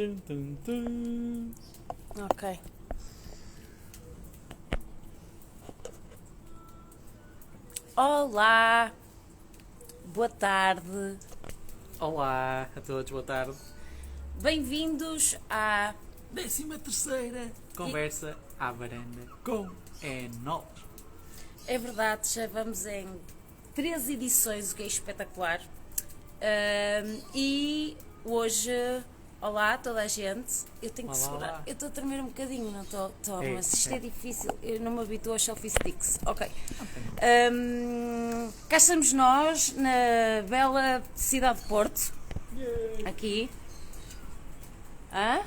Tum, tum, tum. Ok. Olá, boa tarde, Olá a todos, boa tarde. bem-vindos à 13ª Conversa à Varanda com Enol. É verdade, já vamos em 3 edições, o que é espetacular. E hoje, olá a toda a gente. Eu tenho que Olá, segurar. olá. Eu estou a tremer um bocadinho, não estou? É, Mas isto é. é difícil, eu não me habituo aos selfie sticks. Ok. Cá estamos nós, na bela cidade de Porto. Aqui. Hã?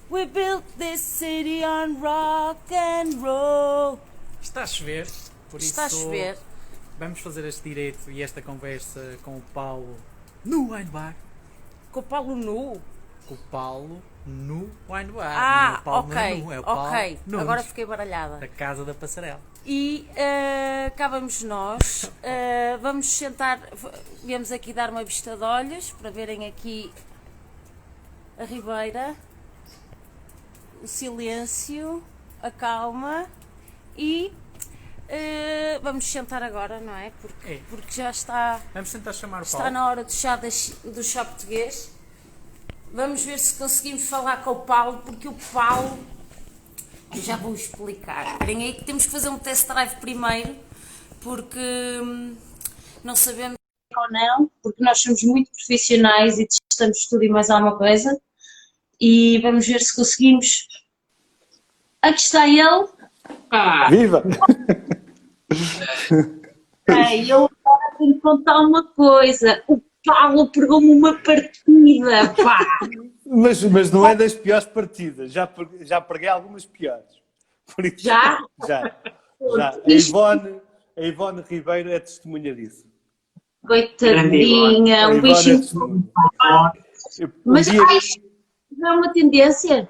We built this city on rock and roll. Está a chover, por Está a isso chover. vamos fazer este direito e esta conversa com o Paulo no Wine Bar. Com o Paulo nu. Com o Paulo no Wine Bar. Não é Ah, o Paulo ok, nu, é o Paulo ok. Nunes, Agora fiquei baralhada. da Casa da Passarela. E cá vamos nós. Vamos sentar. Viemos aqui dar uma vista de olhos para verem aqui a Ribeira, o silêncio, a calma e vamos sentar agora, não é? Porque já está. Vamos tentar chamar o Está Paulo. na hora do chá português. Vamos ver se conseguimos falar com o Paulo, porque o Paulo, eu já vou explicar. Esperem aí que temos que fazer um test drive primeiro, porque não sabemos ou não, porque nós somos muito profissionais e testamos tudo e mais alguma coisa. E vamos ver se conseguimos. Aqui está ele. Viva! Eu agora tenho que contar uma coisa. O Paulo pegou-me uma partida, pá! Mas não é das piores partidas, já preguei algumas piores. Por isso, Já? Já. A Ivone Ribeiro é testemunha disso. Coitadinha, A um Ivone é bichinho. testemunha. Mas isto não é uma tendência?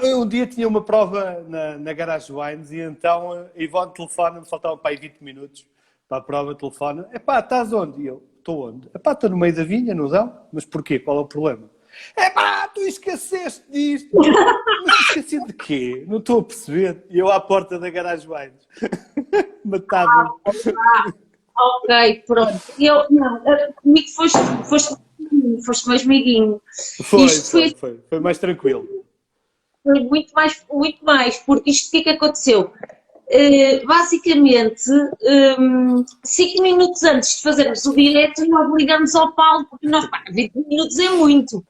Eu um dia tinha uma prova na Garage Wines e então a Ivone telefona-me, faltavam para aí 20 minutos para a prova, telefona. Epá, estás onde? E eu, estou onde? Epá, estou no meio da vinha, não dão? Mas porquê? Qual é o problema? Epá, tu esqueceste disto! Mas esqueci de quê? Não estou a perceber. E eu à porta da Garage Wines. Matava-me. Ok, pronto. Comigo foste mais amiguinho. Foi mais tranquilo. Foi muito mais, porque isto o que é que aconteceu? Basicamente, 5 minutos antes de fazermos o direto, nós ligamos ao Paulo, porque nós, 20 minutos é muito.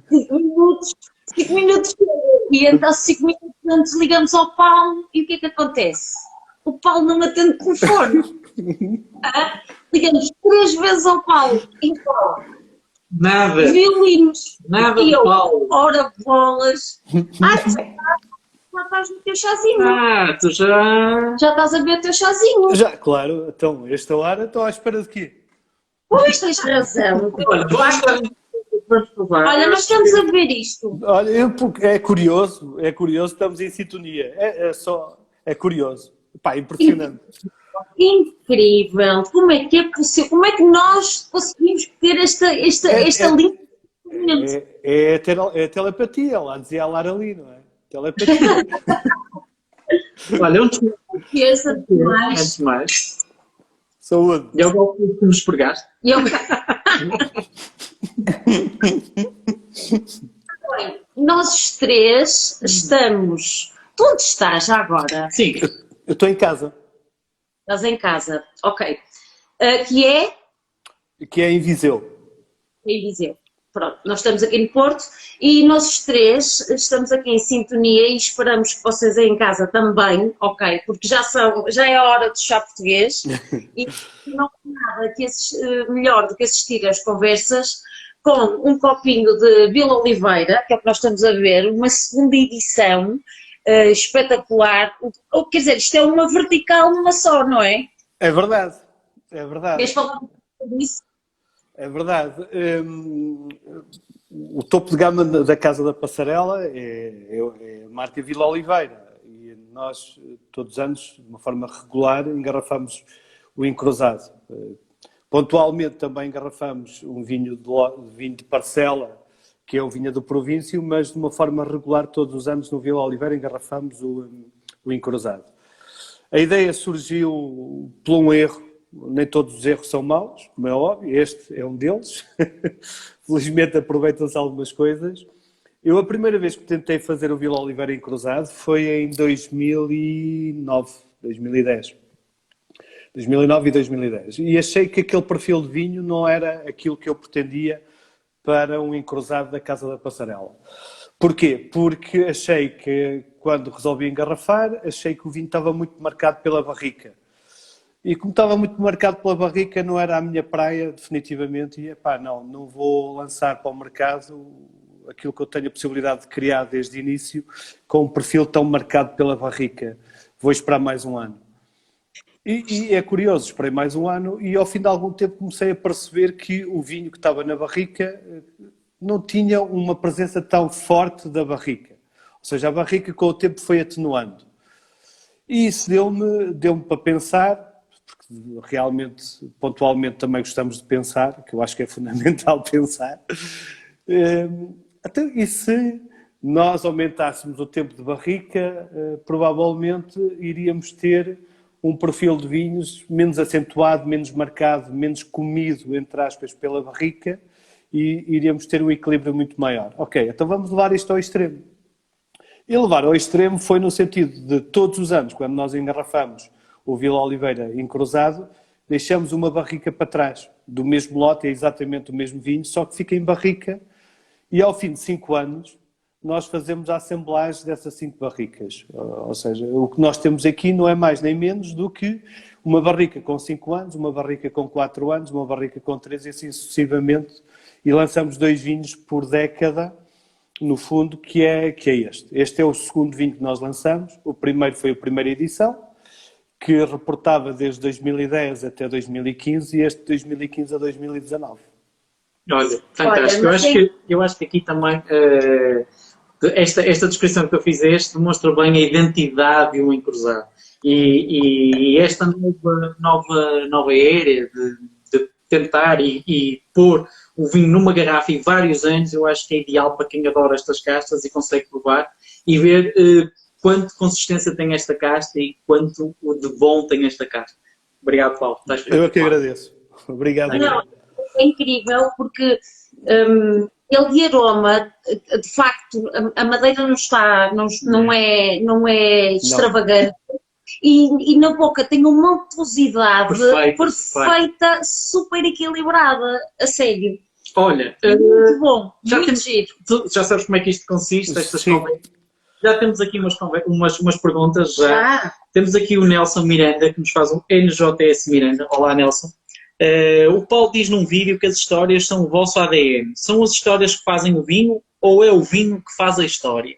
5 minutos. E então 5 minutos antes ligamos ao Paulo e o que é que acontece? O Paulo não atende o telefone. Ligamos 3 vezes ao Paulo. Então, Nada, violinos. nada E de eu, Paulo. ora bolas. Já estás no teu chazinho. Tu já. Já estás a beber o teu chazinho. Já, claro. Então, esta hora, estou à espera de quê? Pois, tens razão. Olha, vamos provar. Olha, nós estamos a ver isto. Olha, é curioso, estamos em sintonia. É curioso. Pá, impressionante. Incrível. Como é que é possível? Como é que nós conseguimos ter esta linha? É a telepatia, ela dizia a Lara ali, não é? Telepatia. Olha, Confiança antes demais. de mais, Saúde. eu gosto que nos pregaste. Eu... Bem, nós os três estamos. Tu onde estás já agora? Sim, Eu estou em casa, Estás em casa. Ok. Que é que é em Viseu. em Viseu. Pronto, nós estamos aqui no Porto e nós os três estamos aqui em sintonia e esperamos que vocês aí em casa também, ok? Porque já é a hora do chá português e não há nada melhor do que assistir às conversas com um copinho de Vila Oliveira, que é o que nós estamos a ver, uma segunda edição espetacular. Quer dizer, isto é uma vertical numa só, não é? É verdade, é verdade. Queres falar disso? É verdade. O topo de gama da Casa da Passarela é a marca Vila Oliveira. E nós, todos os anos, de uma forma regular, engarrafamos o encruzado. Pontualmente também engarrafamos um vinho de parcela, que é o vinho do Província, mas de uma forma regular, todos os anos no Vila Oliveira engarrafamos o encruzado. A ideia surgiu por um erro, nem todos os erros são maus, como é óbvio, este é um deles. Felizmente aproveitam-se algumas coisas. Eu a primeira vez que tentei fazer o Vila Oliveira encruzado foi em 2009, 2010. 2009 e 2010. E achei que aquele perfil de vinho não era aquilo que eu pretendia para um encruzado da Casa da Passarela. Porquê? Porque achei que, quando resolvi engarrafar, achei que o vinho estava muito marcado pela barrica. E como estava muito marcado pela barrica, não era a minha praia, definitivamente, e não vou lançar para o mercado aquilo que eu tenho a possibilidade de criar desde o início, com um perfil tão marcado pela barrica. Vou esperar mais um ano. E é curioso, esperei mais um ano e ao fim de algum tempo comecei a perceber que o vinho que estava na barrica não tinha uma presença tão forte da barrica. Ou seja, a barrica com o tempo foi atenuando. E isso deu-me para pensar, porque realmente, pontualmente também gostamos de pensar, que eu acho que é fundamental pensar. E se nós aumentássemos o tempo de barrica, provavelmente iríamos ter um perfil de vinhos menos acentuado, menos marcado, menos comido, entre aspas, pela barrica, e iríamos ter um equilíbrio muito maior. Ok, então vamos levar isto ao extremo. E levar ao extremo foi no sentido de todos os anos, quando nós engarrafamos o Vila Oliveira encruzado, deixamos uma barrica para trás, do mesmo lote, é exatamente o mesmo vinho, só que fica em barrica, e ao fim de 5 anos, nós fazemos a assemblagem dessas 5 barricas. Ou seja, o que nós temos aqui não é mais nem menos do que uma barrica com 5 anos, uma barrica com 4 anos, uma barrica com 3 e assim sucessivamente. E lançamos 2 vinhos por década, no fundo, que é este. Este é o segundo vinho que nós lançamos. O primeiro foi a primeira edição, que reportava desde 2010 até 2015 e este de 2015 a 2019. Olha, fantástico. Eu acho que aqui também esta descrição que eu fizeste demonstra bem a identidade de um encruzado. E esta nova era de tentar e pôr o vinho numa garrafa em vários anos, eu acho que é ideal para quem adora estas castas e consegue provar e ver quanto consistência tem esta casta e quanto de bom tem esta casta. Obrigado, Paulo. Eu é que agradeço. Obrigado. Não, é incrível porque ele de aroma, de facto, a madeira não é extravagante. E na boca tem uma untuosidade perfeita, super equilibrada, a sério. Olha, muito bom, muito giro. Tu já sabes como é que isto consiste, estas conversas. Já temos aqui umas perguntas. Já. Temos aqui o Nelson Miranda, que nos faz um NJS Miranda. Olá, Nelson. O Paulo diz num vídeo que as histórias são o vosso ADN. São as histórias que fazem o vinho ou é o vinho que faz a história?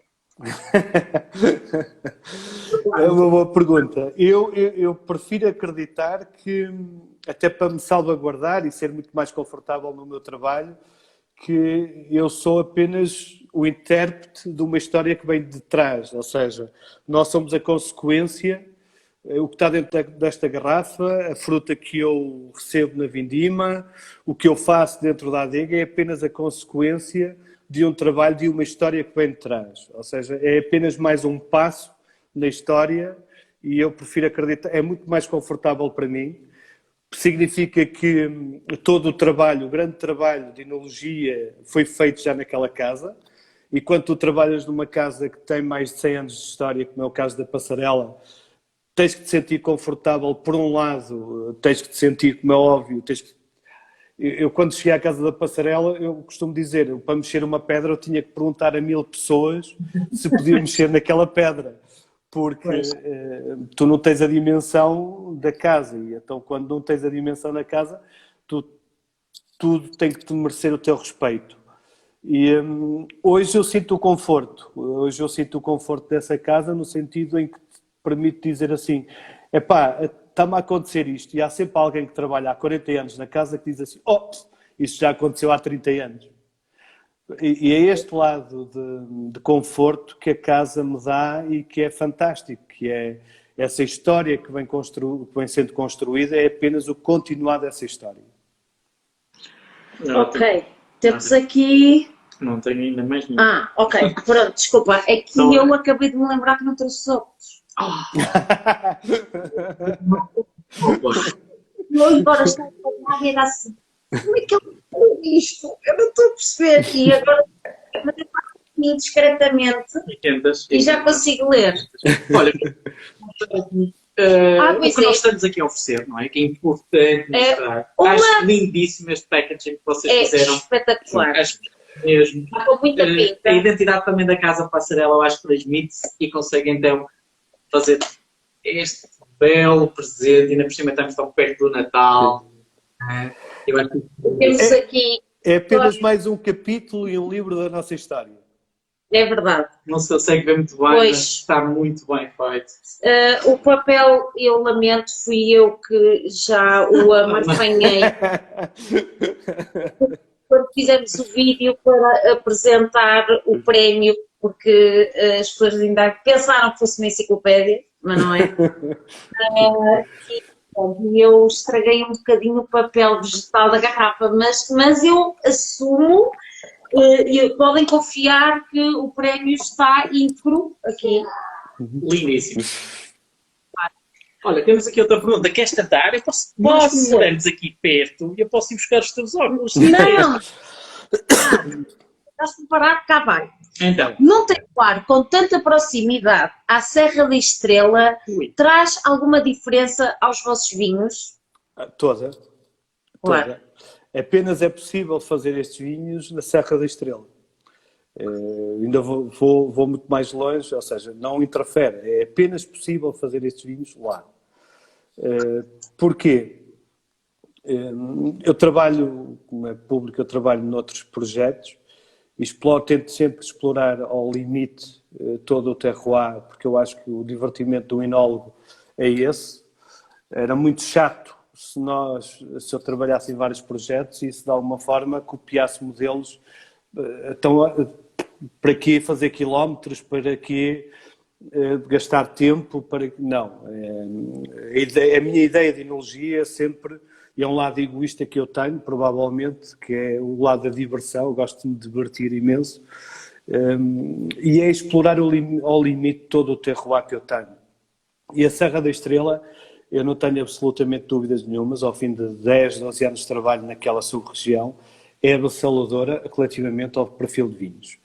É uma boa pergunta. Eu prefiro acreditar que, até para me salvaguardar e ser muito mais confortável no meu trabalho, que eu sou apenas o intérprete de uma história que vem de trás. Ou seja, nós somos a consequência, o que está dentro desta garrafa, a fruta que eu recebo na vindima, o que eu faço dentro da adega é apenas a consequência de um trabalho, de uma história que vem de trás. Ou seja, é apenas mais um passo na história e eu prefiro acreditar, é muito mais confortável para mim. Significa que todo o trabalho, o grande trabalho de enologia foi feito já naquela casa e quando tu trabalhas numa casa que tem mais de 100 anos de história, como é o caso da Passarela, tens que te sentir confortável, por um lado, tens que te sentir, como é óbvio, Eu, quando cheguei à Casa da Passarela, eu costumo dizer, para mexer uma pedra eu tinha que perguntar a 1000 pessoas se podia mexer naquela pedra, porque tu não tens a dimensão da casa, e então quando não tens a dimensão da casa, tudo tem que te merecer o teu respeito. E hoje eu sinto o conforto dessa casa no sentido em que te permite dizer assim, está-me a acontecer isto, e há sempre alguém que trabalha há 40 anos na casa que diz assim, isso já aconteceu há 30 anos. E é este lado de conforto que a casa me dá e que é fantástico, que é essa história que vem sendo construída, é apenas o continuar dessa história. Ok, temos aqui Não tenho ainda mais nenhum. Ah, ok. Pronto, desculpa. É que Então- eu acabei de me lembrar que não trouxe os óculos. Eu agora estou a falar e era assim. Como é que eu fiz isto? Eu não estou a perceber. E agora vou tentar aqui discretamente e já consigo ler. Olha, o pois que nós é. estamos aqui a oferecer, não é? Que é importante mostrar. uma- Acho lindíssimo este packaging que vocês É fizeram. espetacular. Acho mesmo. Está com muita A pinta. identidade também da Casa Passarela, eu acho que transmite-se e consegue então fazer este belo presente, ainda por cima estamos tão perto do Natal. Eu acho que Temos aqui, É apenas mais um capítulo e um livro da nossa história. é verdade. não se consegue ver muito bem, Pois. mas está muito bem feito. O papel, eu lamento, fui eu que já o amarfanhei quando fizemos o vídeo para apresentar o prémio, porque as pessoas ainda pensaram que fosse uma enciclopédia, mas não é. E eu estraguei um bocadinho o papel vegetal da garrafa, mas eu assumo, e podem confiar que o prémio está íntegro aqui. Lindíssimo. Olha, temos aqui outra pergunta. Queres tentar? Eu posso, Posso. nós moramos aqui perto e eu posso ir buscar os teus óculos. Não! Estás preparado? Cá vai. Então, Não tem ar com tanta proximidade à Serra da Estrela traz alguma diferença aos vossos vinhos? Toda. Claro. Toda. Apenas é possível fazer estes vinhos na Serra da Estrela. Ainda vou muito mais longe, ou seja, não interfere. É apenas possível fazer estes vinhos lá. Porquê? Eu trabalho, como é público, eu trabalho noutros projetos e tento sempre explorar ao limite todo o terroir, porque eu acho que o divertimento do enólogo é esse. Era muito chato se eu trabalhasse em vários projetos e se de alguma forma copiasse modelos. Então, para que fazer quilómetros? Para que gastar tempo? Não. A minha ideia de enologia é sempre, e é um lado egoísta que eu tenho, provavelmente, que é o lado da diversão. Eu gosto de me divertir imenso. E é explorar ao limite todo o terroir que eu tenho. E a Serra da Estrela, eu não tenho absolutamente dúvidas nenhumas, ao fim de 10, 12 anos de trabalho naquela sub-região, é avassaladora relativamente ao perfil de vinhos.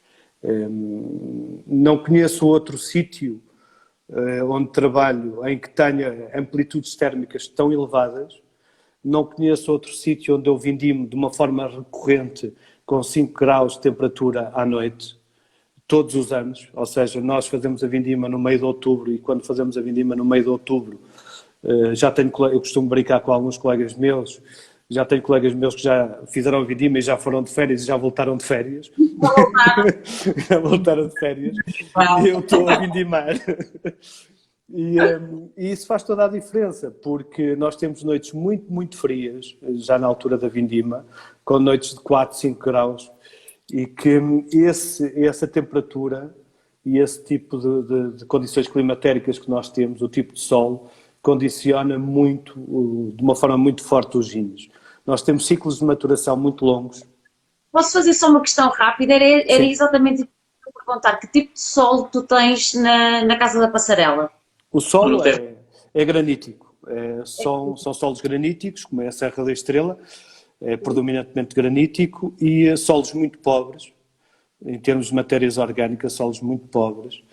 Não conheço outro sítio onde trabalho em que tenha amplitudes térmicas tão elevadas, não conheço outro sítio onde eu vindimo de uma forma recorrente com 5 graus de temperatura à noite, todos os anos, ou seja, nós fazemos a vindima no meio de outubro e quando fazemos a vindima no meio de outubro, eu costumo brincar com alguns colegas meus, já tenho colegas meus que já fizeram a vindima e já foram de férias e já voltaram de férias. Já voltaram de férias. E eu estou a vindimar. E isso faz toda a diferença, porque nós temos noites muito, muito frias, já na altura da vindima, com noites de 4, 5 graus, e que essa temperatura e esse tipo de condições climatéricas que nós temos, o tipo de sol, condiciona muito, de uma forma muito forte, os vinhos. Nós temos ciclos de maturação muito longos. Posso fazer só uma questão rápida? Era exatamente isso que eu ia perguntar. Que tipo de solo tu tens na Casa da Passarela? O solo é granítico. São solos graníticos, como é a Serra da Estrela, é predominantemente granítico, e solos muito pobres, em termos de matérias orgânicas, solos muito pobres.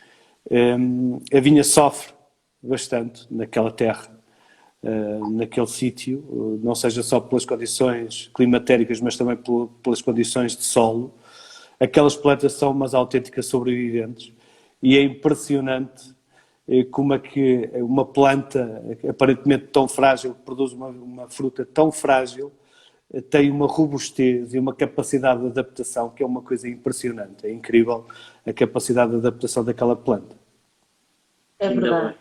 A vinha sofre bastante naquela terra, naquele sítio, não seja só pelas condições climatéricas, mas também pelas condições de solo. Aquelas plantas são umas autênticas sobreviventes e é impressionante como é que uma planta aparentemente tão frágil, que produz uma fruta tão frágil, tem uma robustez e uma capacidade de adaptação que é uma coisa impressionante. É incrível a capacidade de adaptação daquela planta. É verdade.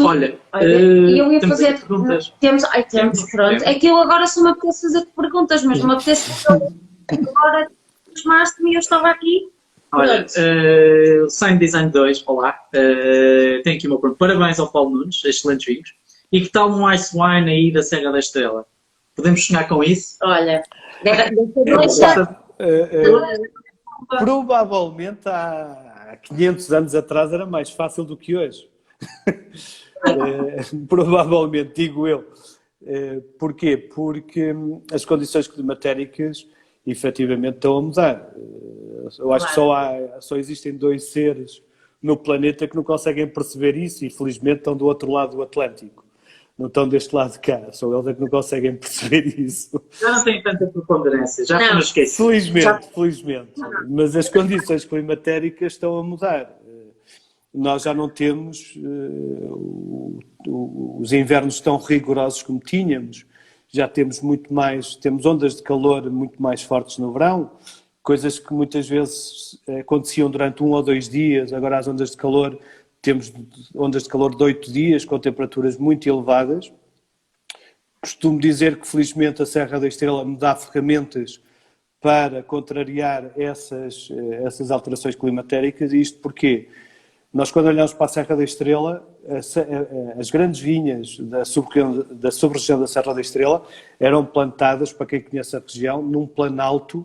Olha, eu ia temos fazer aqui perguntas. Temos, pronto. É que eu agora só me apetece fazer perguntas, mas não me apetece fazer agora desmaste-me e eu estava aqui. Olha, Sign Design 2, olá. Tenho aqui uma pergunta. Parabéns ao Paulo Nunes, excelentes vinhos. E que tal um Ice Wine aí da Serra da Estrela? Podemos sonhar com isso? Olha, provavelmente há 500 anos atrás era mais fácil do que hoje. Provavelmente, digo eu. Porquê? Porque as condições climatéricas efetivamente estão a mudar. Eu acho que só existem 2 seres no planeta que não conseguem perceber isso e felizmente estão do outro lado do Atlântico. Não estão deste lado de cá, só eles é que não conseguem perceber isso. Já não tem tanta preponderância, já não esqueci. Felizmente. Mas as condições climatéricas estão a mudar. Nós já não temos os invernos tão rigorosos como tínhamos, já temos temos ondas de calor muito mais fortes no verão, coisas que muitas vezes aconteciam durante 1 ou 2 dias, agora as ondas de calor, temos ondas de calor de 8 dias com temperaturas muito elevadas. Costumo dizer que felizmente a Serra da Estrela me dá ferramentas para contrariar essas alterações climatéricas, e isto porquê? Nós, quando olhamos para a Serra da Estrela, as grandes vinhas da sub-região da Serra da Estrela eram plantadas, para quem conhece a região, num planalto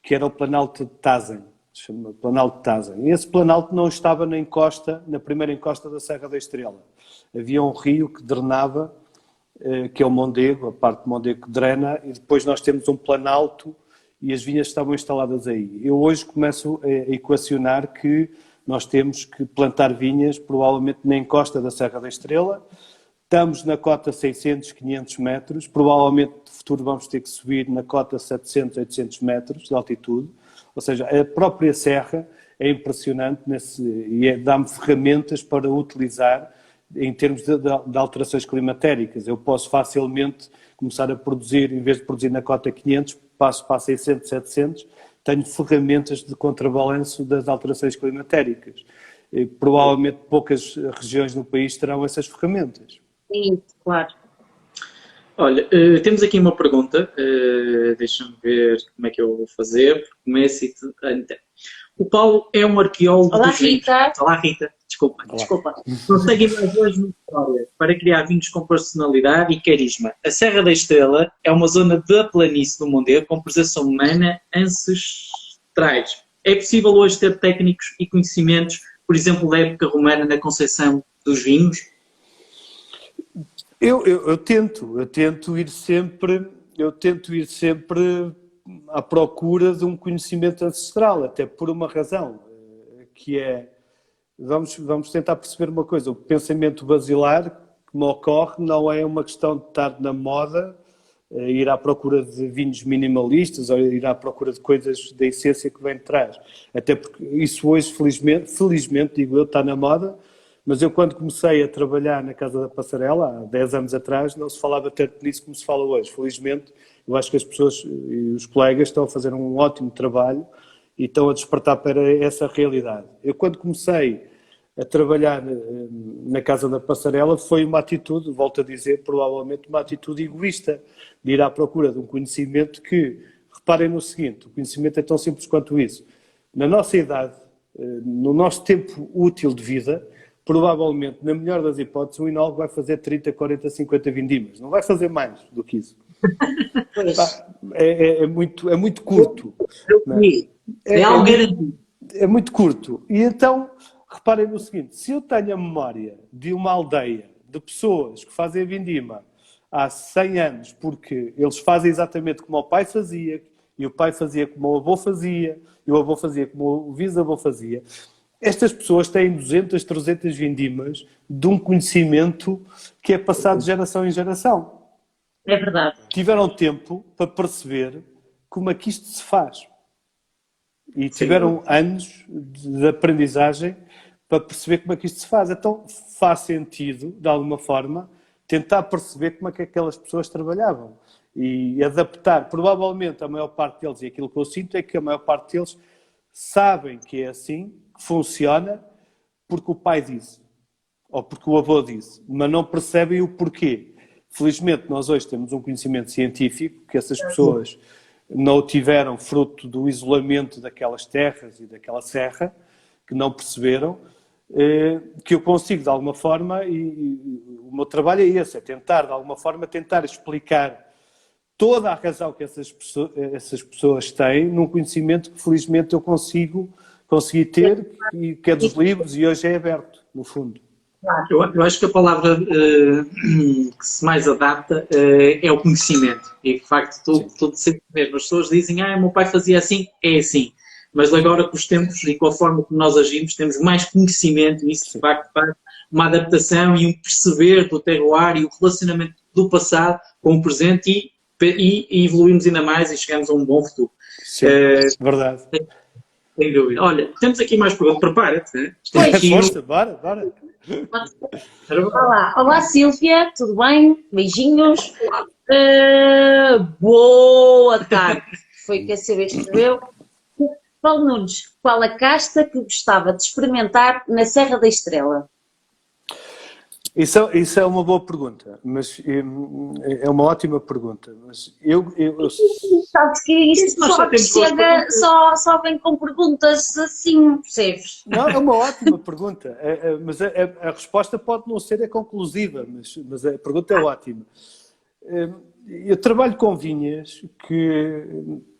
que era o Planalto de Tazen. Se chama Planalto de Tazen. E esse planalto não estava na primeira encosta da Serra da Estrela. Havia um rio que drenava, que é o Mondego, a parte do Mondego que drena, e depois nós temos um planalto e as vinhas estavam instaladas aí. Eu hoje começo a equacionar que nós temos que plantar vinhas, provavelmente na encosta da Serra da Estrela. Estamos na cota 600, 500 metros. Provavelmente, no futuro, vamos ter que subir na cota 700, 800 metros de altitude. Ou seja, a própria serra é impressionante e dá-me ferramentas para utilizar em termos de alterações climatéricas. Eu posso facilmente começar a produzir, em vez de produzir na cota 500, passo para 600, 700, tenho ferramentas de contrabalanço das alterações climatéricas. E, provavelmente poucas regiões no país terão essas ferramentas. Sim, claro. Olha, temos aqui uma pergunta, deixa-me ver como é que eu vou fazer. Começo e o Paulo é um arqueólogo Olá, dos vinhos. Rita. Olá, Rita. Desculpa. Consegue mais hoje uma história para criar vinhos com personalidade e carisma. A Serra da Estrela é uma zona da planície do Mondego com presença humana ancestrais. É possível hoje ter técnicos e conhecimentos, por exemplo, da época romana na concepção dos vinhos? Eu tento ir sempre à procura de um conhecimento ancestral, até por uma razão, que é, vamos tentar perceber uma coisa, o pensamento basilar que me ocorre não é uma questão de estar na moda, ir à procura de vinhos minimalistas ou ir à procura de coisas da essência que vem de trás. Até porque isso hoje, felizmente digo eu, está na moda. Mas eu, quando comecei a trabalhar na Casa da Passarela, há 10 anos atrás, não se falava tanto nisso como se fala hoje. Felizmente, eu acho que as pessoas e os colegas estão a fazer um ótimo trabalho e estão a despertar para essa realidade. Eu, quando comecei a trabalhar na Casa da Passarela, foi uma atitude, volto a dizer, provavelmente uma atitude egoísta, de ir à procura de um conhecimento que, reparem no seguinte, o conhecimento é tão simples quanto isso. Na nossa idade, no nosso tempo útil de vida, provavelmente, na melhor das hipóteses, o enólogo vai fazer 30, 40, 50 vindimas. Não vai fazer mais do que isso. É muito curto. É algo garantido. É muito curto. E então, reparem no seguinte, se eu tenho a memória de uma aldeia, de pessoas que fazem a vindima há 100 anos, porque eles fazem exatamente como o pai fazia, e o pai fazia como o avô fazia, e o avô fazia como o bisavô fazia, estas pessoas têm 200, 300 vindimas de um conhecimento que é passado de geração em geração. É verdade. Tiveram tempo para perceber como é que isto se faz. E tiveram anos de aprendizagem para perceber como é que isto se faz. Então faz sentido, de alguma forma, tentar perceber como é que aquelas pessoas trabalhavam. E adaptar, provavelmente, a maior parte deles, e aquilo que eu sinto é que a maior parte deles sabem que é assim, que funciona, porque o pai disse, ou porque o avô disse, mas não percebem o porquê. Felizmente, nós hoje temos um conhecimento científico que essas pessoas não o tiveram fruto do isolamento daquelas terras e daquela serra, que não perceberam, que eu consigo, de alguma forma, e o meu trabalho é esse, é tentar, de alguma forma, tentar explicar toda a razão que essas pessoas têm num conhecimento que felizmente eu consegui ter, e que é dos livros e hoje é aberto, no fundo. Eu acho que a palavra que se mais adapta é o conhecimento. E de facto, tudo sempre mesmo. As pessoas dizem, meu pai fazia assim, é assim. Mas agora, com os tempos e com a forma como nós agimos, temos mais conhecimento e isso de facto faz uma adaptação e um perceber do terroir e o relacionamento do passado com o presente e evoluímos ainda mais e chegamos a um bom futuro. Sim, verdade. Sem dúvida. Olha, temos aqui mais perguntas. Prepara-te. Né? Força, bora. Olá Sílvia, tudo bem? Beijinhos. Boa tarde. Foi o que a Silvia escreveu. Paulo Nunes, qual a casta que gostava de experimentar na Serra da Estrela? Isso é uma boa pergunta, mas é uma ótima pergunta. Mas Sabes que isto só vem com perguntas assim, percebes? Não, é uma ótima pergunta, mas a resposta pode não ser conclusiva, mas a pergunta é ótima. Eu trabalho com vinhas que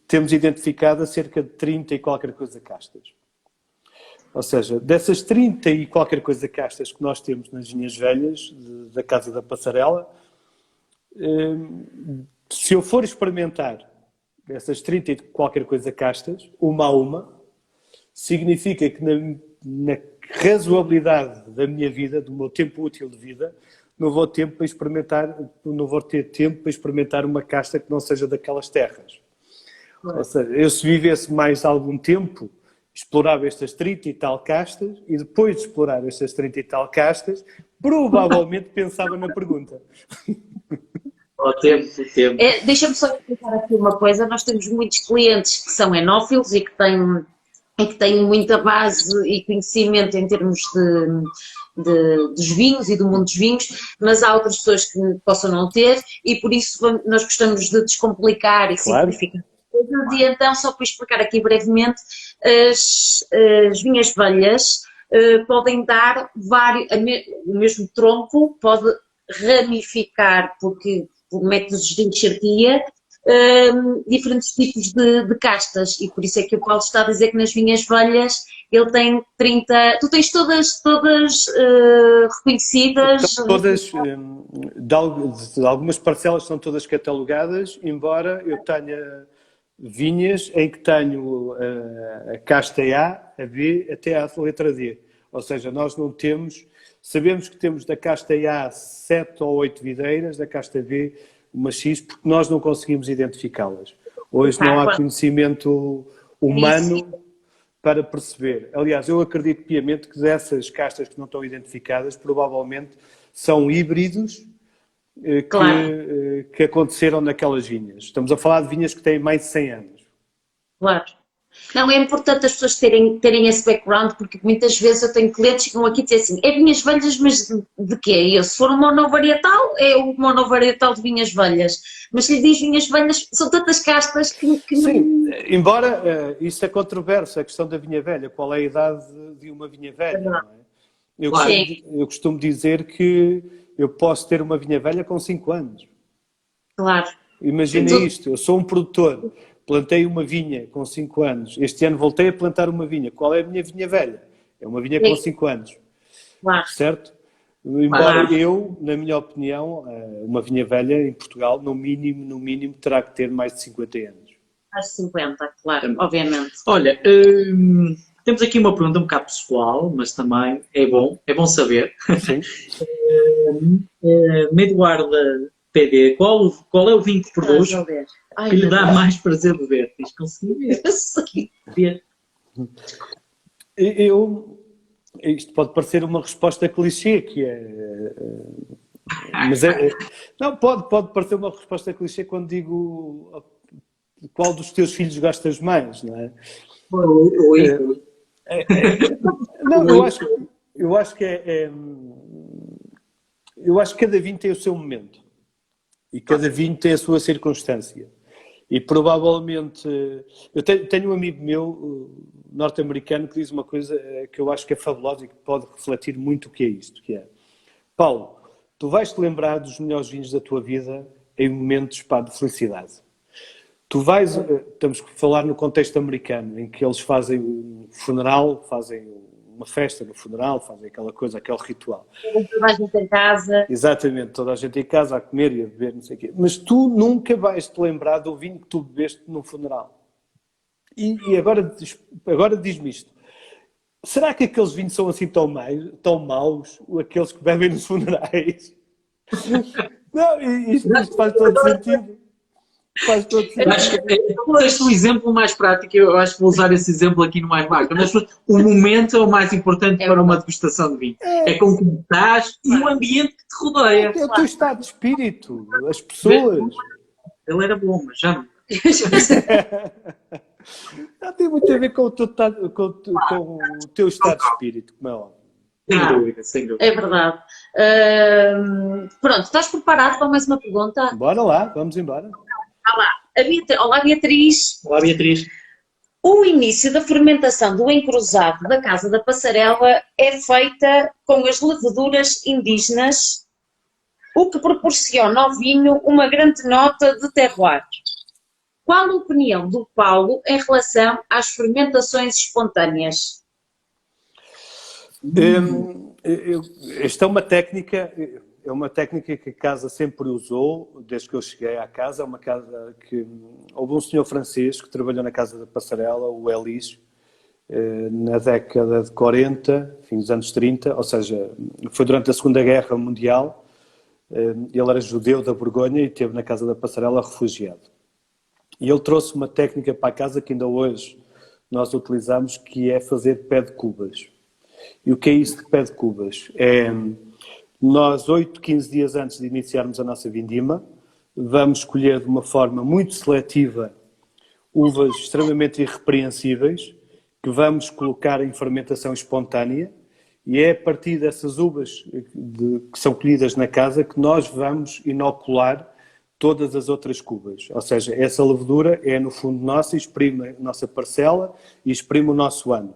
temos identificado a cerca de 30 e qualquer coisa castas. Ou seja, dessas 30 e qualquer coisa castas que nós temos nas vinhas velhas, da Casa da Passarela, se eu for experimentar essas 30 e qualquer coisa castas, uma a uma, significa que na razoabilidade da minha vida, do meu tempo útil de vida, não vou ter tempo para experimentar uma casta que não seja daquelas terras. Ou seja, eu se vivesse mais algum tempo, explorava estas 30 e tal castas e depois de explorar estas 30 e tal castas, provavelmente pensava na pergunta. O tempo. Deixa-me só explicar aqui uma coisa. Nós temos muitos clientes que são enófilos e que têm muita base e conhecimento em termos dos vinhos e do mundo dos vinhos, mas há outras pessoas que possam não ter e por isso nós gostamos de descomplicar e simplificar. E então, só para explicar aqui brevemente, as vinhas velhas podem dar o mesmo tronco, pode ramificar por métodos de enxertia, diferentes tipos de castas e por isso é que o Paulo está a dizer que nas vinhas velhas ele tem 30, tu tens todas reconhecidas? Todas, de algumas parcelas são todas catalogadas, embora eu tenha vinhas em que tenho a casta A, a B, até a letra D. Ou seja, nós não temos, sabemos que temos da casta A 7 ou 8 videiras, da casta B uma X, porque nós não conseguimos identificá-las. Hoje não há conhecimento humano para perceber. Aliás, eu acredito piamente que dessas castas que não estão identificadas, provavelmente são híbridos que aconteceram naquelas vinhas. Estamos a falar de vinhas que têm mais de 100 anos. Claro. Não, é importante as pessoas terem esse background, porque muitas vezes eu tenho clientes que vão aqui dizer assim, é vinhas velhas, mas de quê? Eu, se for um monovarietal, é o monovarietal de vinhas velhas. Mas se lhe diz vinhas velhas, são tantas castas que Sim, embora isso é controverso, a questão da vinha velha, qual é a idade de uma vinha velha, não é? Eu costumo dizer que eu posso ter uma vinha velha com 5 anos. Claro. Imagina isto, eu sou um produtor, plantei uma vinha com 5 anos, este ano voltei a plantar uma vinha. Qual é a minha vinha velha? É uma vinha com 5 anos. Claro. Certo? Embora eu, na minha opinião, uma vinha velha em Portugal, no mínimo, terá que ter mais de 50 anos. Mais de 50, claro, obviamente. Olha, temos aqui uma pergunta um bocado pessoal, mas também é bom saber. Sim. Eduarda PD, qual é o vinho que produz que lhe dá mais prazer beber? Tens conseguido ver? Isto pode parecer uma resposta clichê, que é... Mas não, pode parecer uma resposta clichê quando digo qual dos teus filhos gostas mais, não é? Não, eu acho que eu acho que cada vinho tem o seu momento e cada vinho tem a sua circunstância. E provavelmente, eu tenho um amigo meu, norte-americano, que diz uma coisa que eu acho que é fabulosa e que pode refletir muito o que é isto, que é: Paulo, tu vais-te lembrar dos melhores vinhos da tua vida em momentos, pá, de felicidade. Tu vais, estamos a falar no contexto americano, em que eles fazem um funeral, fazem uma festa no funeral, fazem aquela coisa, aquele ritual. Toda a gente em casa. Exatamente, toda a gente em casa a comer e a beber, não sei o quê. Mas tu nunca vais te lembrar do vinho que tu bebeste num funeral. E agora diz-me isto. Será que aqueles vinhos são assim tão maus, aqueles que bebem nos funerais? Não, isto faz todo sentido. Faz todo sentido. Acho que este é o exemplo mais prático. Eu acho que vou usar esse exemplo aqui no mais macro. Mas o momento é o mais importante para uma degustação de vinho. É com quem estás e o ambiente que te rodeia. É o teu estado de espírito, as pessoas. Ele era bom, mas já não. Não tem muito a ver com o teu estado de espírito, como é óbvio. Sem dúvida, sem dúvida. É verdade. Pronto, estás preparado para mais uma pergunta? Bora lá, vamos embora. Olá, Beatriz. Olá, Beatriz. O início da fermentação do encruzado da Casa da Passarela é feita com as leveduras indígenas, o que proporciona ao vinho uma grande nota de terroir. Qual a opinião do Paulo em relação às fermentações espontâneas? Esta é uma técnica que a casa sempre usou, desde que eu cheguei à casa. É uma casa que houve um senhor francês que trabalhou na Casa da Passarela, o Elis, na década de 40, fim dos anos 30, ou seja, foi durante a Segunda Guerra Mundial. Ele era judeu da Borgonha e esteve na Casa da Passarela refugiado. E ele trouxe uma técnica para a casa que ainda hoje nós utilizamos, que é fazer pé de cubas. E o que é isso de pé de cubas? É nós, 8, 15 dias antes de iniciarmos a nossa vindima, vamos escolher de uma forma muito seletiva uvas extremamente irrepreensíveis, que vamos colocar em fermentação espontânea, e é a partir dessas uvas que são colhidas na casa que nós vamos inocular todas as outras cubas. Ou seja, essa levedura é no fundo nossa, exprime a nossa parcela e exprime o nosso ano.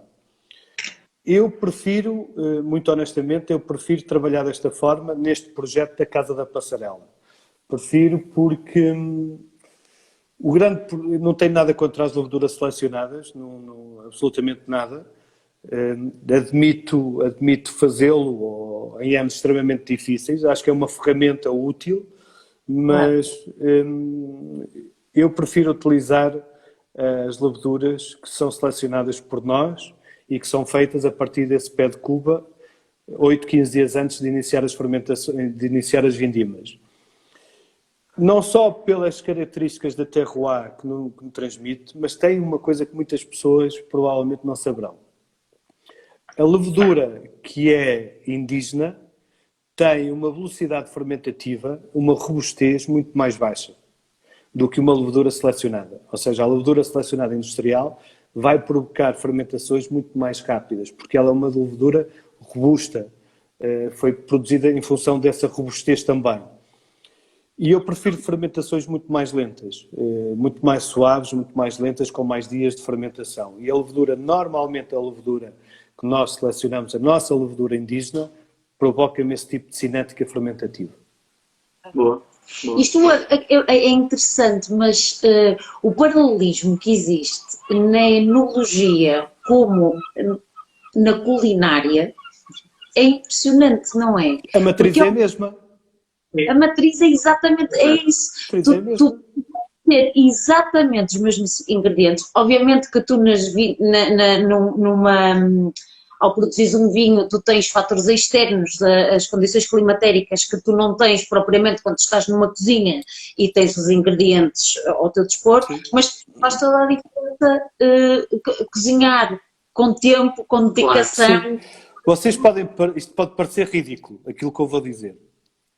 Eu prefiro, muito honestamente, trabalhar desta forma neste projeto da Casa da Passarela. Prefiro porque não tenho nada contra as leveduras selecionadas, absolutamente nada. Admito fazê-lo em anos extremamente difíceis. Acho que é uma ferramenta útil, mas eu prefiro utilizar as leveduras que são selecionadas por nós e que são feitas a partir desse pé de cuba 8, 15 dias antes de iniciar as fermentações, de iniciar as vindimas. Não só pelas características da terroir que me transmite, mas tem uma coisa que muitas pessoas provavelmente não saberão. A levedura que é indígena tem uma velocidade fermentativa, uma robustez muito mais baixa do que uma levedura selecionada. Ou seja, a levedura selecionada industrial vai provocar fermentações muito mais rápidas, porque ela é uma levedura robusta, foi produzida em função dessa robustez também. E eu prefiro fermentações muito mais lentas, muito mais suaves, muito mais lentas, com mais dias de fermentação. E a levedura, normalmente a levedura que nós selecionamos, a nossa levedura indígena, provoca-me esse tipo de cinética fermentativa. Boa. Isto é interessante, mas o paralelismo que existe na enologia como na culinária é impressionante, não é? A matriz é a mesma. A matriz é exatamente, é isso. Tu ter exatamente os mesmos ingredientes. Obviamente que tu ao produzir um vinho, tu tens fatores externos, as condições climatéricas que tu não tens propriamente quando estás numa cozinha e tens os ingredientes ao teu dispor, mas faz toda a diferença cozinhar com tempo, com dedicação. Claro, vocês isto pode parecer ridículo, aquilo que eu vou dizer.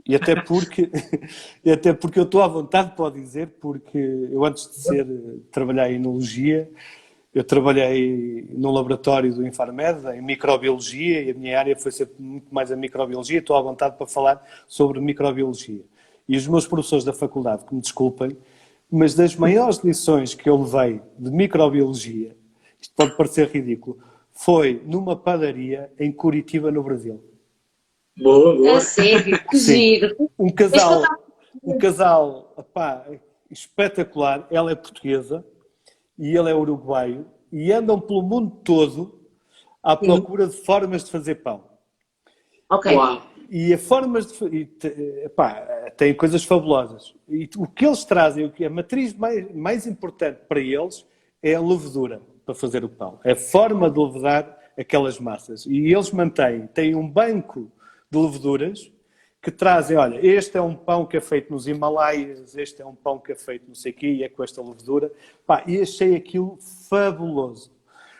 E até porque eu estou à vontade para o dizer, porque eu antes de trabalhar em enologia, eu trabalhei num laboratório do Infarmed, em microbiologia, e a minha área foi sempre muito mais a microbiologia. Estou à vontade para falar sobre microbiologia. E os meus professores da faculdade, que me desculpem, mas das maiores lições que eu levei de microbiologia, isto pode parecer ridículo, foi numa padaria em Curitiba, no Brasil. Boa. É sério, que giro. Um casal um casal, epá, espetacular. Ela é portuguesa e ele é uruguaio e andam pelo mundo todo à procura de formas de fazer pão. Ok. Uau. E a formas de têm coisas fabulosas. E o que eles trazem, a matriz mais importante para eles é a levedura para fazer o pão. É a forma de levedar aquelas massas. E eles têm um banco de leveduras que trazem, olha, este é um pão que é feito nos Himalaias, este é um pão que é feito não sei o quê, e é com esta levedura. E achei aquilo fabuloso.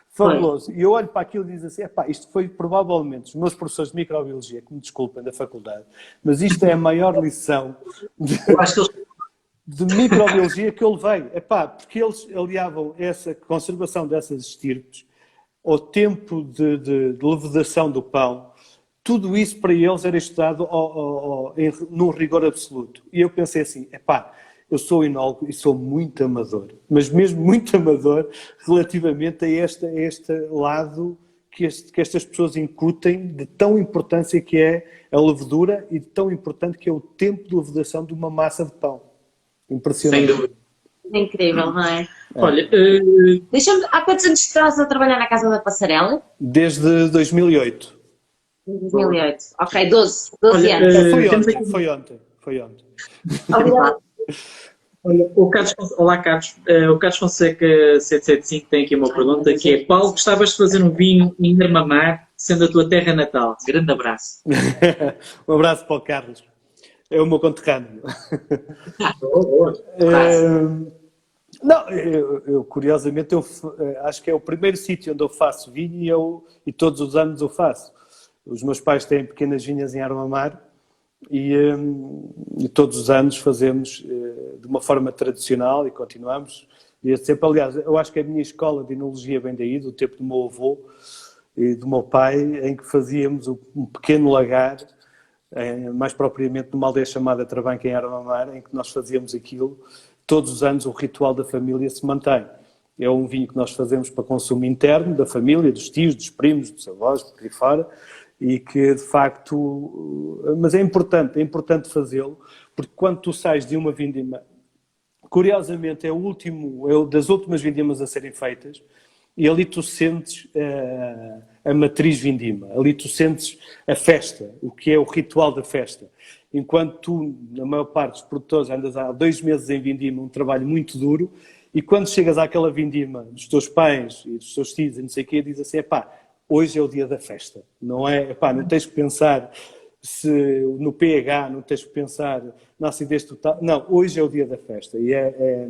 Fabuloso. E eu olho para aquilo e digo assim, isto foi provavelmente os meus professores de microbiologia, que me desculpem, da faculdade, mas isto é a maior lição Eu acho que eles de microbiologia que eu levei. Porque eles aliavam essa conservação dessas estirpes ao tempo de levedação do pão. Tudo isso para eles era estudado num rigor absoluto. E eu pensei assim, eu sou enólogo e sou muito amador, mas mesmo muito amador relativamente a este lado que estas pessoas incutem de tão importância que é a levedura e de tão importante que é o tempo de levedação de uma massa de pão. Impressionante. sem dúvida. É incrível, não é? Olha, Há quantos anos estás a trabalhar na Casa da Passarela? Desde 2008. 2008. Ok, 12 Olha, anos. temos aqui- Foi ontem. Obrigada. olha, olá Carlos, o Carlos Fonseca 775 tem aqui uma pergunta que é: Paulo, gostavas de fazer um vinho em Armamar, sendo a tua terra natal? Grande abraço. Um abraço para o Carlos. É o meu conterrâneo. Não, eu curiosamente acho que é o primeiro sítio onde eu faço vinho e todos os anos eu faço. Os meus pais têm pequenas vinhas em Armamar e todos os anos fazemos de uma forma tradicional e continuamos. E sempre, aliás, eu acho que a minha escola de enologia vem daí, do tempo do meu avô e do meu pai, em que fazíamos um pequeno lagar, mais propriamente numa aldeia chamada Trabanca, em Armamar, em que nós fazíamos aquilo. Todos os anos o ritual da família se mantém. É um vinho que nós fazemos para consumo interno, da família, dos tios, dos primos, dos avós, por aí fora, e que de facto... Mas é importante fazê-lo, porque quando tu sais de uma vindima, curiosamente é das últimas vindimas a serem feitas, e ali tu sentes a matriz vindima, ali tu sentes a festa, o que é o ritual da festa. Enquanto tu, na maior parte dos produtores, andas há 2 meses em vindima, um trabalho muito duro, e quando chegas àquela vindima dos teus pais e dos teus tios e não sei o quê, dizes assim, hoje é o dia da festa, não é? Não tens que pensar no pH, não tens que pensar na acidez total, não, hoje é o dia da festa. E é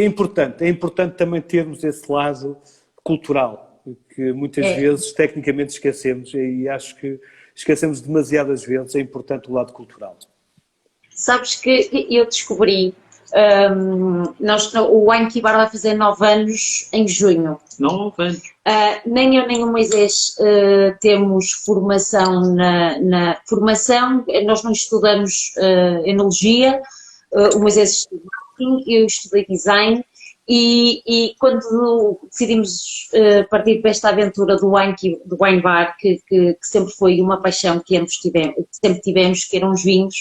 importante também termos esse lado cultural, que muitas vezes tecnicamente esquecemos, e acho que esquecemos demasiadas vezes, é importante o lado cultural. Sabes que eu descobri, o Wine Kibar vai fazer 9 anos em junho. 9 anos. Nem eu nem o Moisés temos formação na formação, nós não estudamos enologia, o Moisés estuda marketing, eu estudei design. E quando decidimos partir para esta aventura do wine bar, que sempre foi uma paixão que sempre tivemos, que eram os vinhos,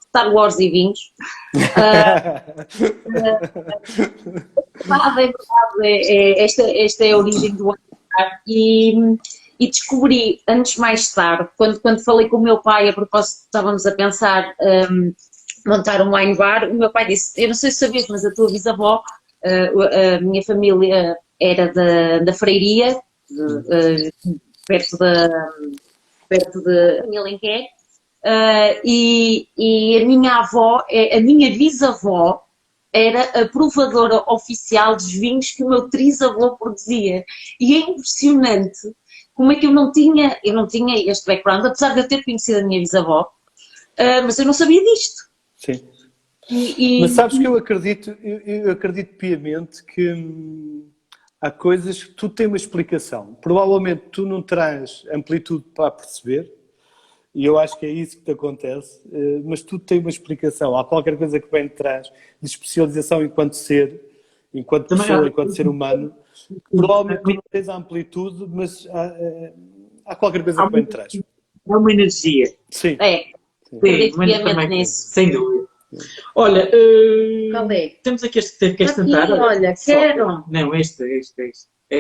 Star Wars e vinhos. Esta é a origem do wine bar. E descobri, anos mais tarde, quando falei com o meu pai, a propósito, estávamos a pensar montar um wine bar, o meu pai disse, eu não sei se sabias, mas a tua bisavó, a minha família era da Freiria, perto de Alenquer, e a minha avó, a minha bisavó, era a provadora oficial dos vinhos que o meu trisavô produzia. E é impressionante como é que eu não tinha este background, apesar de eu ter conhecido a minha bisavó, mas eu não sabia disto. Sim. Mas sabes que eu acredito piamente que há coisas que tu tens uma explicação. Provavelmente tu não terás amplitude para perceber, e eu acho que é isso que te acontece, mas tu tens uma explicação. Há qualquer coisa que vem de trás de especialização enquanto ser, enquanto pessoa, enquanto ser humano. Provavelmente tu não tens a amplitude, mas há qualquer coisa que vem de trás. É uma energia. Sim. Acredito piamente nisso. Sem dúvida. Olha, Qual é? temos aqui este, queres Aqui, tentar? olha, quero. Não, este.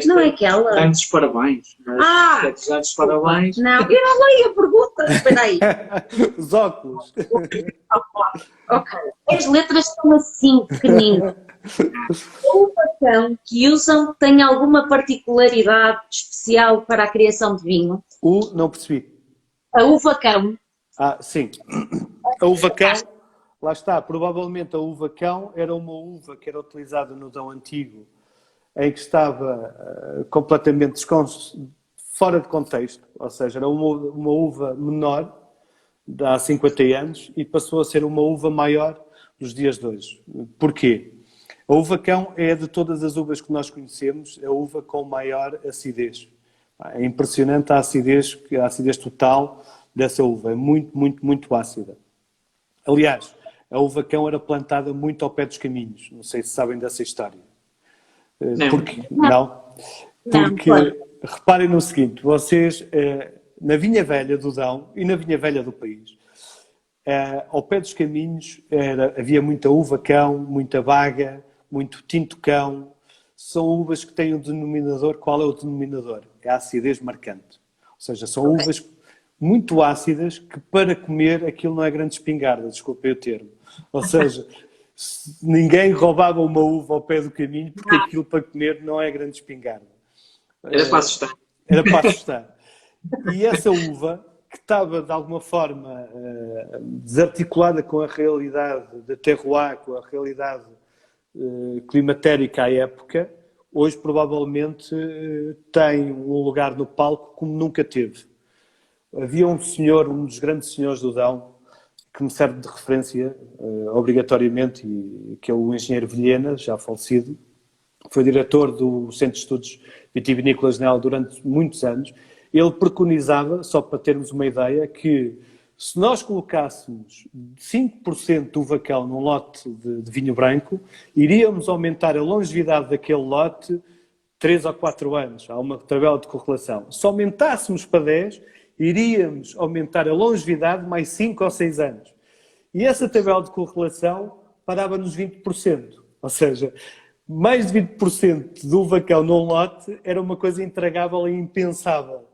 Não é aquela? Dá-nos os parabéns. Quero dar-nos os parabéns. Não, eu não leio a pergunta. Espera aí. Os óculos. Ok. As letras estão assim, pequeninas. O bacão que usam tem alguma particularidade especial para a criação de vinho? Não percebi. A uva cão. Sim. A uva cão, lá está, provavelmente a uva cão era uma uva que era utilizada no Dão Antigo, em que estava completamente fora de contexto, ou seja, era uma uva menor de há 50 anos e passou a ser uma uva maior nos dias de hoje. Porquê? A uva cão é, de todas as uvas que nós conhecemos, a uva com maior acidez. É impressionante a acidez total dessa uva, é muito, muito, muito ácida. Aliás, a uva cão era plantada muito ao pé dos caminhos, não sei se sabem dessa história. Não? Porque, reparem no seguinte, vocês, na Vinha Velha do Dão e na Vinha Velha do país, ao pé dos caminhos havia muita uva cão, muita baga, muito tinto cão. São uvas que têm um denominador. Qual é o denominador? É a acidez marcante. Ou seja, são uvas muito ácidas que para comer aquilo não é grande espingarda, desculpem o termo. Ou seja, ninguém roubava uma uva ao pé do caminho porque aquilo para comer não é grande espingarda. Era para assustar. Era para assustar. E essa uva, que estava de alguma forma desarticulada com a realidade da terroir, com a realidade climatérica à época, hoje provavelmente tem um lugar no palco como nunca teve. Havia um senhor, um dos grandes senhores do Dão, que me serve de referência obrigatoriamente, e que é o engenheiro Vilhena, já falecido. Foi diretor do Centro de Estudos Vitivinícolas Nel durante muitos anos. Ele preconizava, só para termos uma ideia, que se nós colocássemos 5% do vacão num lote de vinho branco, iríamos aumentar a longevidade daquele lote 3 ou 4 anos. Há uma tabela de correlação. Se aumentássemos para 10, iríamos aumentar a longevidade mais 5 ou 6 anos. E essa tabela de correlação parava nos 20%. Ou seja, mais de 20% do vacão num lote era uma coisa intragável e impensável.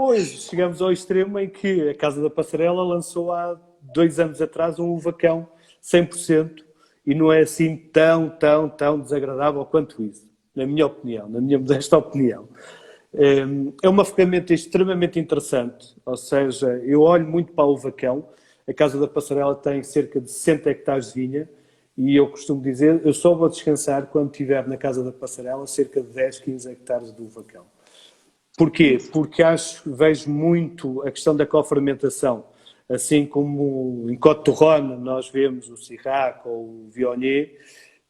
Hoje chegamos ao extremo em que a Casa da Passarela lançou há 2 anos atrás um vacão 100% e não é assim tão desagradável quanto isso, na minha opinião, na minha modesta opinião. É uma ferramenta extremamente interessante, ou seja, eu olho muito para o vacão. A Casa da Passarela tem cerca de 60 hectares de vinha e eu costumo dizer, eu só vou descansar quando estiver na Casa da Passarela cerca de 10, 15 hectares do vacão. Porquê? Porque vejo muito a questão da cofermentação. Assim como em Côte-d'Or nós vemos o Syrah ou o Viognier,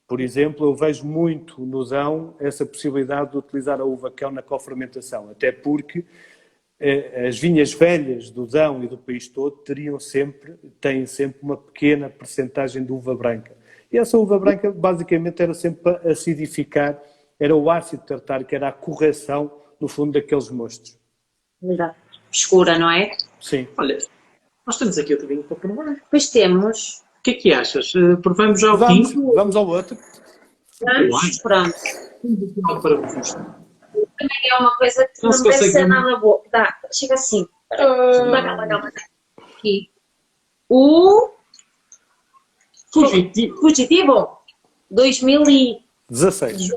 por exemplo, eu vejo muito no Dão essa possibilidade de utilizar a uva cão na cofermentação, até porque as vinhas velhas do Dão e do país todo têm sempre uma pequena percentagem de uva branca. E essa uva branca basicamente era sempre para acidificar, era o ácido tartárico, era a correção no fundo daqueles mostos. Verdade. Escura, não é? Sim. Olha, nós temos aqui outro vinho para provar. Pois temos. O que é que achas? Provamos já o Vamos, vinho? vamos ao outro. Vamos, pronto. Para vos mostrar. Também é uma coisa que Não não se deve consegue ser ver. nada boa. Dá, chega assim. Aqui. O Fugitivo 2016.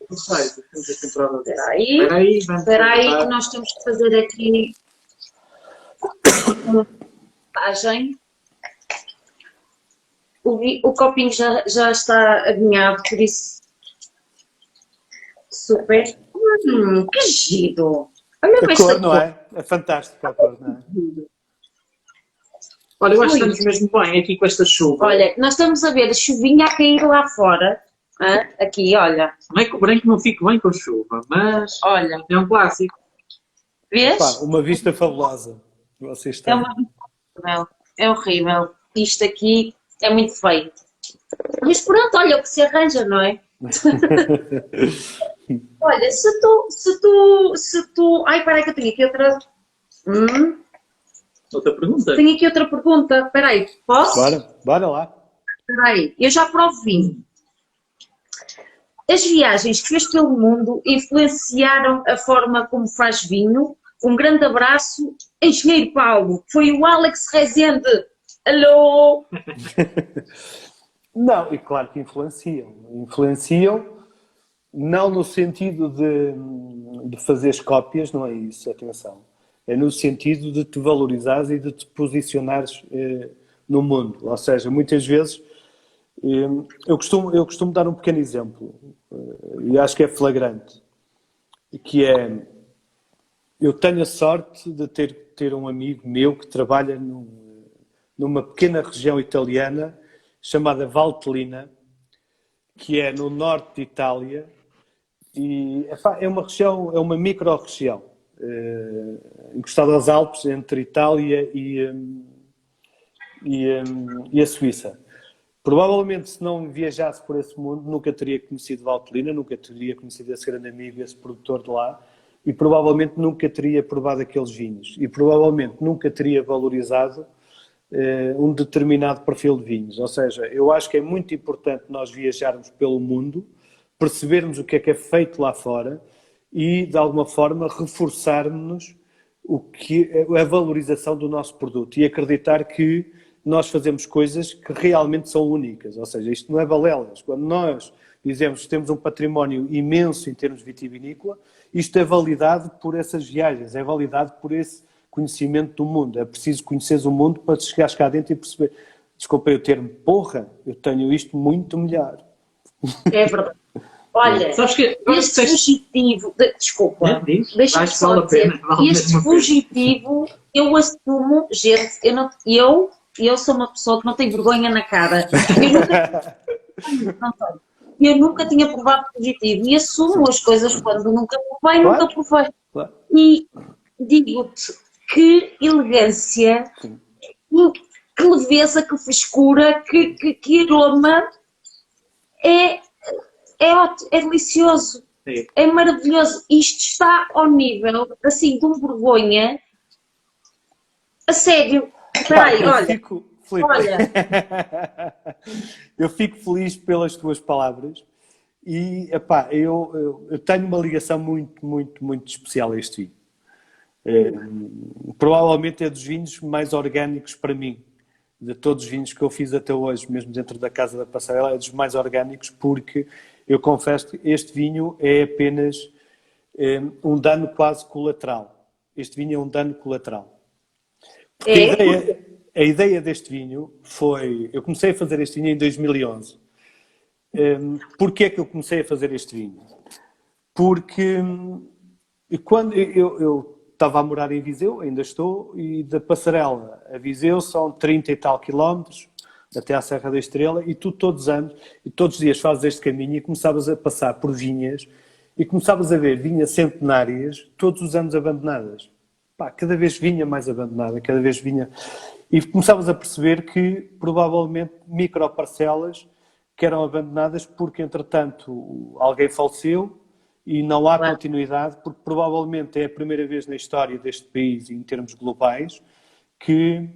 16. Temos aqui prova disso. Espera aí, que nós temos que fazer aqui uma montagem. O copinho já está alinhado, por isso super. Que giro! Olha para A esta cor, não é? É fantástica a cor, não é? Olha, eu acho que estamos mesmo bem aqui com esta chuva. Olha, nós estamos a ver a chuvinha a cair lá fora. Aqui, olha. Não é que o branco não fique bem com chuva, mas Olha. é um clássico. Vês? Pá, uma vista fabulosa. Vocês têm. É horrível. Isto aqui é muito feio. Mas pronto, olha o que se arranja, não é? Olha, se tu... Ai, peraí que eu tenho aqui outra... outra pergunta. Tenho aqui outra pergunta. Espera aí, posso? Bora lá. Espera aí, eu já provo vinho. As viagens que fez pelo mundo influenciaram a forma como faz vinho? Um grande abraço, Engenheiro Paulo. Foi o Alex Rezende. Alô? Não, e claro que influenciam. Influenciam não no sentido de fazeres cópias, não é isso, atenção. É no sentido de te valorizares e de te posicionares no mundo. Ou seja, muitas vezes, eu costumo dar um pequeno exemplo, e acho que é flagrante, que é, eu tenho a sorte de ter um amigo meu que trabalha numa pequena região italiana chamada Valtellina, que é no norte de Itália, e é uma região, é uma micro-região, encostada aos Alpes, entre Itália e a Suíça. Provavelmente, se não viajasse por esse mundo, nunca teria conhecido Valtellina, nunca teria conhecido esse grande amigo, esse produtor de lá, e provavelmente nunca teria provado aqueles vinhos. E provavelmente nunca teria valorizado um determinado perfil de vinhos. Ou seja, eu acho que é muito importante nós viajarmos pelo mundo, percebermos o que é feito lá fora e, de alguma forma, reforçarmos a valorização do nosso produto e acreditar que nós fazemos coisas que realmente são únicas. Ou seja, isto não é balelas. Quando nós dizemos que temos um património imenso em termos vitivinícola, isto é validado por essas viagens, é validado por esse conhecimento do mundo. É preciso conheceres o mundo para chegares cá dentro e perceber. Desculpem o termo, porra, eu tenho isto muito melhor. É verdade. Olha, este fugitivo... Desculpa, deixa-me só dizer. Este fugitivo, eu assumo, gente, eu sou uma pessoa que não tem vergonha na cara. Eu nunca tinha provado fugitivo e assumo as coisas quando nunca provei, nunca provei. Claro. E digo-te, que elegância, que leveza, que frescura, que aroma, é delicioso, é maravilhoso. Isto está ao nível, assim, de um Borgonha, a sério. Espera aí, olha. Olha. Eu fico feliz pelas tuas palavras e, eu tenho uma ligação muito, muito, muito especial a este vinho. Provavelmente é dos vinhos mais orgânicos para mim. De todos os vinhos que eu fiz até hoje, mesmo dentro da Casa da Passarela, é dos mais orgânicos porque eu confesso que este vinho é apenas um dano quase colateral. Este vinho é um dano colateral. Porque a ideia deste vinho foi... Eu comecei a fazer este vinho em 2011. Porquê é que eu comecei a fazer este vinho? Porque quando eu estava a morar em Viseu, ainda estou, e da Passarela a Viseu são 30 e tal quilómetros, até à Serra da Estrela, e tu todos os dias fazes este caminho e começavas a passar por vinhas e começavas a ver vinhas centenárias todos os anos abandonadas. Cada vez vinha mais abandonada, cada vez vinha... E começavas a perceber que, provavelmente, microparcelas que eram abandonadas porque, entretanto, alguém faleceu e não há continuidade, porque provavelmente é a primeira vez na história deste país, em termos globais, que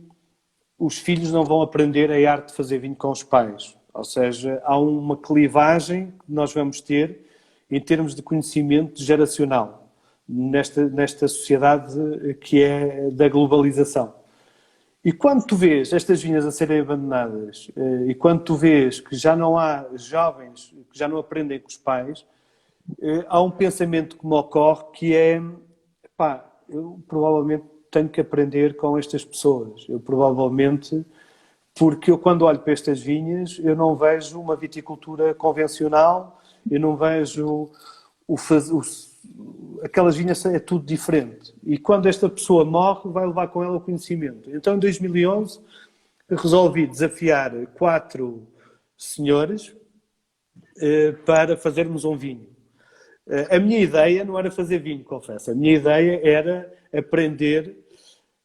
os filhos não vão aprender a arte de fazer vinho com os pais. Ou seja, há uma clivagem que nós vamos ter em termos de conhecimento geracional nesta sociedade que é da globalização. E quando tu vês estas vinhas a serem abandonadas e quando tu vês que já não há jovens que já não aprendem com os pais, há um pensamento que me ocorre que é, eu provavelmente tenho que aprender com estas pessoas. Eu provavelmente, porque eu quando olho para estas vinhas, eu não vejo uma viticultura convencional, eu não vejo aquelas vinhas, é tudo diferente. E quando esta pessoa morre, vai levar com ela o conhecimento. Então, em 2011, resolvi desafiar 4 senhores para fazermos um vinho. A minha ideia não era fazer vinho, confesso. A minha ideia era aprender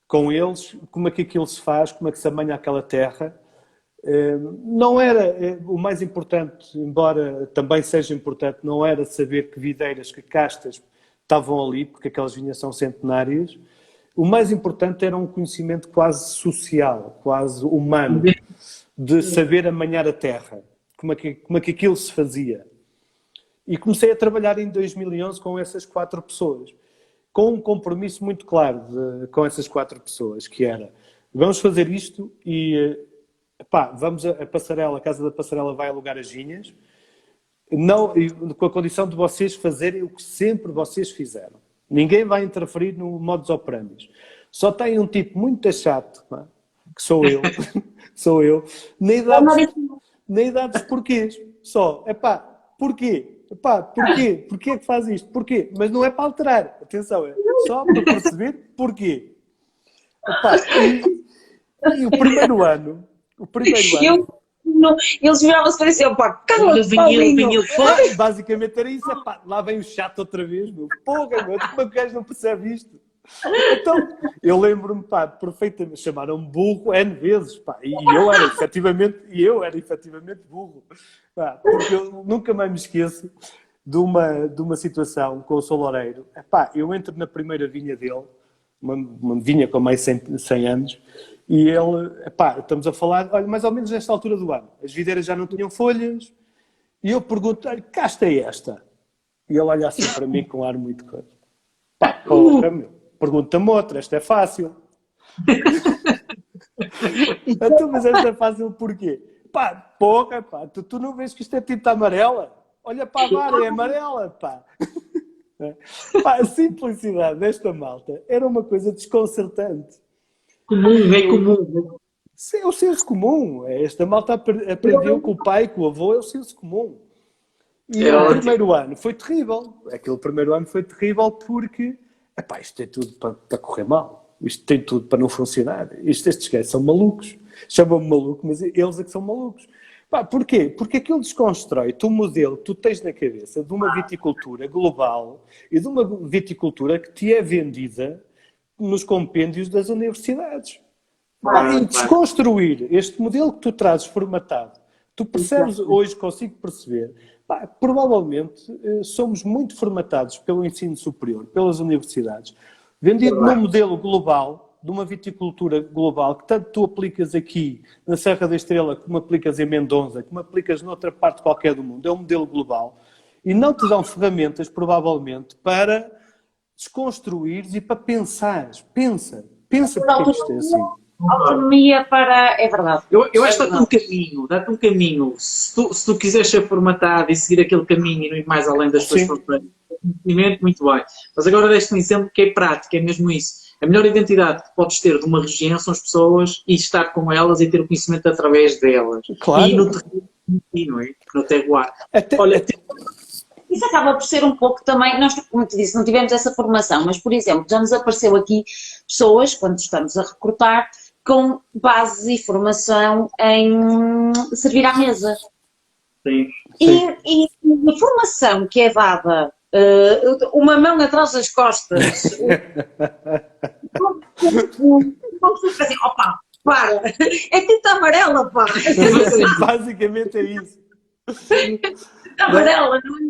com eles como é que aquilo se faz, como é que se amanha aquela terra. Não era o mais importante, embora também seja importante, não era saber que videiras, que castas estavam ali, porque aquelas vinhas são centenárias. O mais importante era um conhecimento quase social, quase humano, de saber amanhar a terra, como é que aquilo se fazia. E comecei a trabalhar em 2011 com essas 4 pessoas, com um compromisso muito claro com essas 4 pessoas, que era, vamos fazer isto e, vamos a passarela, a Casa da Passarela vai alugar as vinhas, não, com a condição de vocês fazerem o que sempre vocês fizeram. Ninguém vai interferir no modus operandi. Só tem um tipo muito chato, que sou eu, na idade dos porquês. Só, porquê? Porquê? Porquê é que faz isto? Porquê? Mas não é para alterar. Atenção, é só para perceber porquê. E o primeiro ano... Eles viravam-se para dizer, cala-te, Paulinho. Basicamente era isso. Lá vem o chato outra vez, meu. Porra, meu, como é que o gajo não percebe isto? Então, eu lembro-me, perfeitamente, chamaram-me burro N vezes, e eu era efetivamente burro. Porque eu nunca mais me esqueço de uma situação com o Sr. Loureiro. Eu entro na primeira vinha dele, uma vinha com mais de 100 anos, e ele, estamos a falar, olha, mais ou menos nesta altura do ano. As videiras já não tinham folhas, e eu pergunto-lhe, cá está esta? E ele olha assim para mim com um ar muito coisa. Porra, meu, pergunta-me outra, esta é fácil. Então, mas esta é fácil porquê? Porra, tu não vês que isto é tinta amarela? Olha para a vara, é amarela, a simplicidade desta malta era uma coisa desconcertante. Comum. É o senso comum. Esta malta aprendeu com o pai, com o avô, é o senso comum. E o primeiro ano foi terrível. Aquele primeiro ano foi terrível porque isto tem tudo para correr mal. Isto tem tudo para não funcionar. Estes gajos são malucos. Chamam-me maluco, mas eles é que são malucos. Porquê? Porque aquilo desconstrói-te um modelo que tu tens na cabeça de uma viticultura global e de uma viticultura que te é vendida nos compêndios das universidades. E desconstruir este modelo que tu trazes formatado, tu percebes, hoje consigo perceber, provavelmente somos muito formatados pelo ensino superior, pelas universidades, vendido num modelo global, de uma viticultura global, que tanto tu aplicas aqui na Serra da Estrela, como aplicas em Mendonça, como aplicas noutra parte qualquer do mundo, é um modelo global, e não te dão ferramentas, provavelmente, para desconstruires e para pensares. Pensa porque isto é assim. Autonomia para... É verdade. Eu acho que dá-te um caminho. Se tu quiseres ser formatado e seguir aquele caminho e não ir mais além das tuas fronteiras, conhecimento, muito bem. Mas agora deste um exemplo que é prático, é mesmo isso. A melhor identidade que podes ter de uma região são as pessoas e estar com elas e ter o conhecimento através delas. Claro. E no terreno, no terroir. Isso acaba por ser um pouco também, nós, como te disse, não tivemos essa formação, mas, por exemplo, já nos apareceu aqui pessoas, quando estamos a recrutar, com base e formação em servir à mesa. Sim. E a formação que é dada, uma mão atrás das costas, assim, para, é tinta amarela, pá. Basicamente é isso. Amarela, não é?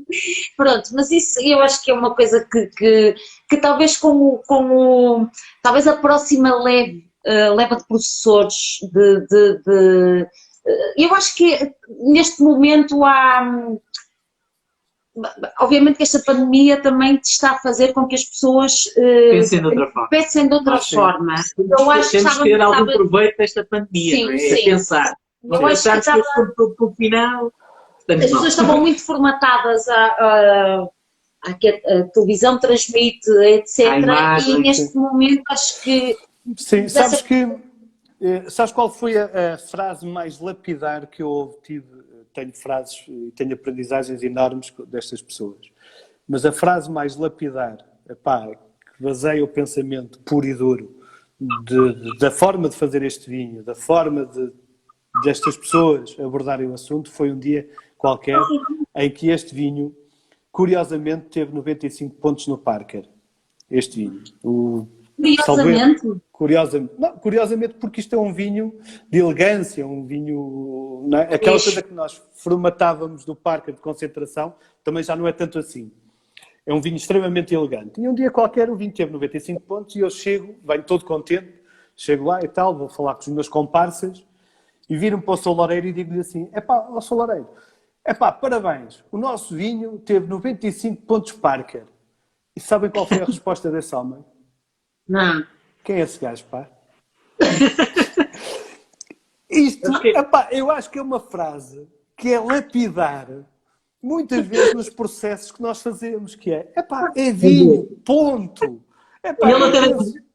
Pronto, mas isso eu acho que é uma coisa que talvez talvez a próxima leva de professores eu acho que neste momento obviamente que esta pandemia também está a fazer com que as pessoas pensem de outra forma. Eu acho que temos que ter algum proveito desta pandemia, sim, não é? Sim. É pensar. Eu acho que no final... As pessoas estavam muito formatadas a que a televisão transmite, etc. E neste momento acho que... Sim, sabes qual foi a frase mais lapidar que eu tive? Tenho frases e tenho aprendizagens enormes destas pessoas. Mas a frase mais lapidar, que baseia o pensamento puro e duro da forma de fazer este vinho, da forma destas pessoas abordarem o assunto, foi um dia qualquer em que este vinho, curiosamente, teve 95 pontos no Parker. Este vinho. Curiosamente, porque isto é um vinho de elegância, um vinho... Não é? Aquela coisa que nós formatávamos do Parker de concentração, também já não é tanto assim. É um vinho extremamente elegante. E um dia qualquer o vinho teve 95 pontos e eu chego, venho todo contente, chego lá e tal, vou falar com os meus comparsas e viro-me para o Sr. Loureiro e digo-lhe assim, ó Sr. Loureiro, parabéns, o nosso vinho teve 95 pontos Parker. E sabem qual foi a resposta desse homem? Não. Quem é esse gajo, pá? Isto, eu acho que é uma frase que é lapidar muitas vezes nos processos que nós fazemos, que é vinho, ponto. E ele até é vinho.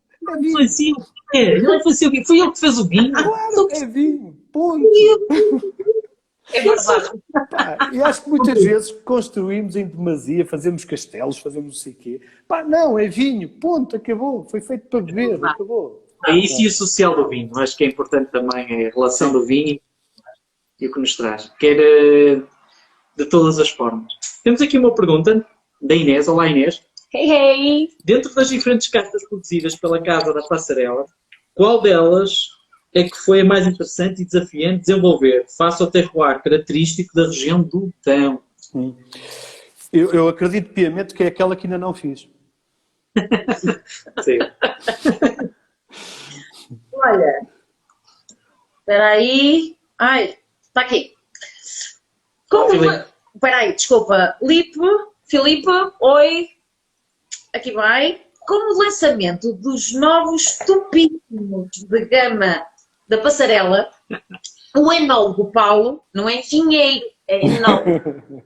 foi assim, ele foi assim, foi ele que fez o vinho. Claro, é vinho, ponto. É verdade. E acho que muitas vezes construímos em demasia, fazemos castelos, fazemos não sei o quê. Não, é vinho, ponto, acabou. Foi feito para beber, acabou. É isso e o social do vinho. Acho que é importante também a relação do vinho e o que nos traz. Quer de todas as formas. Temos aqui uma pergunta da Inês. Olá, Inês. Hey! Dentro das diferentes cartas produzidas pela Casa da Passarela, qual delas é que foi a mais interessante e desafiante desenvolver face ao terroir característico da região do Dão? Eu acredito piamente que é aquela que ainda não fiz. Sim. Olha, espera aí. Ai, está aqui. Espera aí, desculpa. Filipe, oi. Aqui vai. Como o lançamento dos novos tupíssimos de gama da Passarela, o enólogo Paulo, não é engenheiro, é enólogo,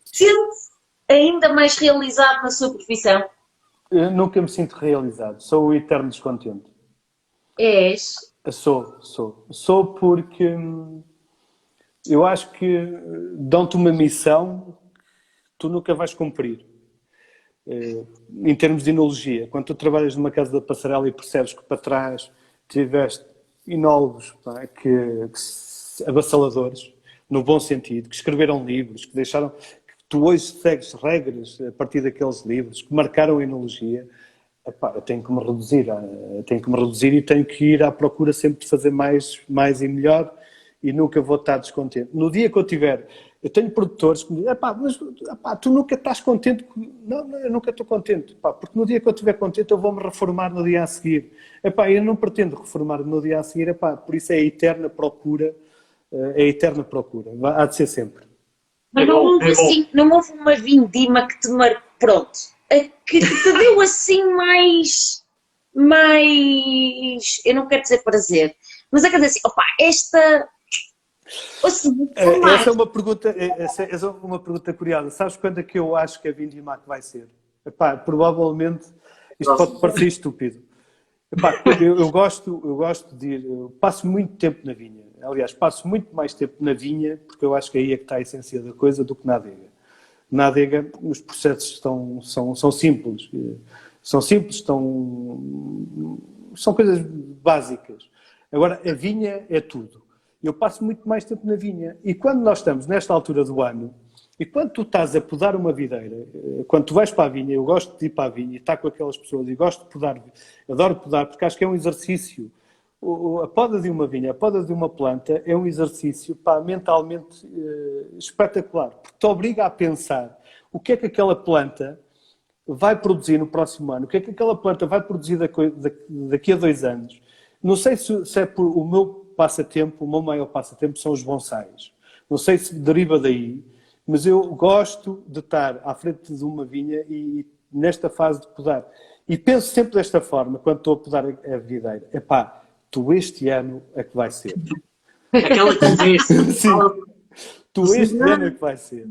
sente-se ainda mais realizado na sua profissão? Eu nunca me sinto realizado. Sou o eterno descontente. És? Sou porque eu acho que dão-te uma missão que tu nunca vais cumprir. Em termos de enologia, quando tu trabalhas numa casa da Passarela e percebes que para trás tiveste enólogos avassaladores, no bom sentido, que escreveram livros, que deixaram que tu hoje segues regras a partir daqueles livros, que marcaram a enologia, eu tenho que me reduzir, e tenho que ir à procura sempre de fazer mais e melhor e nunca vou estar descontente. No dia que eu tenho produtores que me dizem, tu nunca estás contente. Não, eu nunca estou contente, porque no dia que eu estiver contente eu vou-me reformar no dia a seguir. Eu não pretendo reformar no dia a seguir, por isso é a eterna procura, há de ser sempre. Mas não houve uma vindima que te marcou, pronto, que te deu assim mais, eu não quero dizer prazer, mas é que assim, esta... Essa é uma pergunta curiosa. Sabes quando é que eu acho que a Vindima vai ser? Provavelmente, isto pode parecer estúpido. Eu gosto de ir, eu passo muito tempo na vinha. Aliás, passo muito mais tempo na vinha, porque eu acho que aí é que está a essência da coisa do que na adega. Na adega, os processos são simples. São coisas básicas. Agora, a vinha é tudo. Eu passo muito mais tempo na vinha. E quando nós estamos nesta altura do ano, e quando tu estás a podar uma videira, quando tu vais para a vinha, eu gosto de ir para a vinha e estar com aquelas pessoas e gosto de podar, adoro podar, porque acho que é um exercício. A poda de uma vinha, a poda de uma planta é um exercício mentalmente espetacular, porque te obriga a pensar o que é que aquela planta vai produzir no próximo ano, o que é que aquela planta vai produzir daqui a 2 anos. Não sei se é por o meu passatempo, o meu maior passatempo são os bonsais. Não sei se deriva daí, mas eu gosto de estar à frente de uma vinha e nesta fase de podar. E penso sempre desta forma, quando estou a podar a videira. Tu este ano é que vai ser. Aquela conversa. Sim. Tu este ano é que vai ser.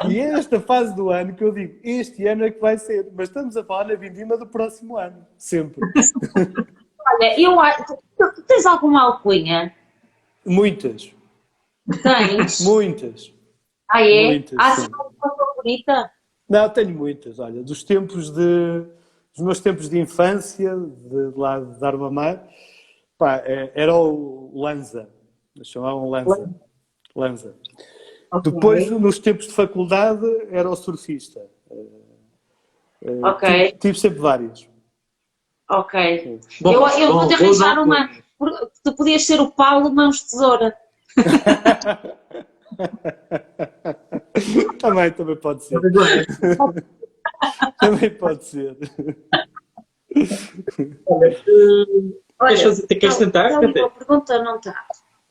E é esta fase do ano que eu digo, este ano é que vai ser. Mas estamos a falar na vindima do próximo ano. Sempre. Olha, tu tens alguma alcunha? Muitas. Tens? Muitas. É? Muitas, Há sim. alguma favorita? Não, tenho muitas. Olha, dos meus tempos de infância, de lá de Armamar, era o Lanza. Chamavam Lanza. Okay. Depois, nos tempos de faculdade, era o surfista. Ok. Tive sempre vários. Ok. Eu vou-te arranjar uma... Tu podias ser o Paulo Mãos Tesoura. Também pode ser. Também pode ser. Olha, Queres tentar? já li a pergunta, não está.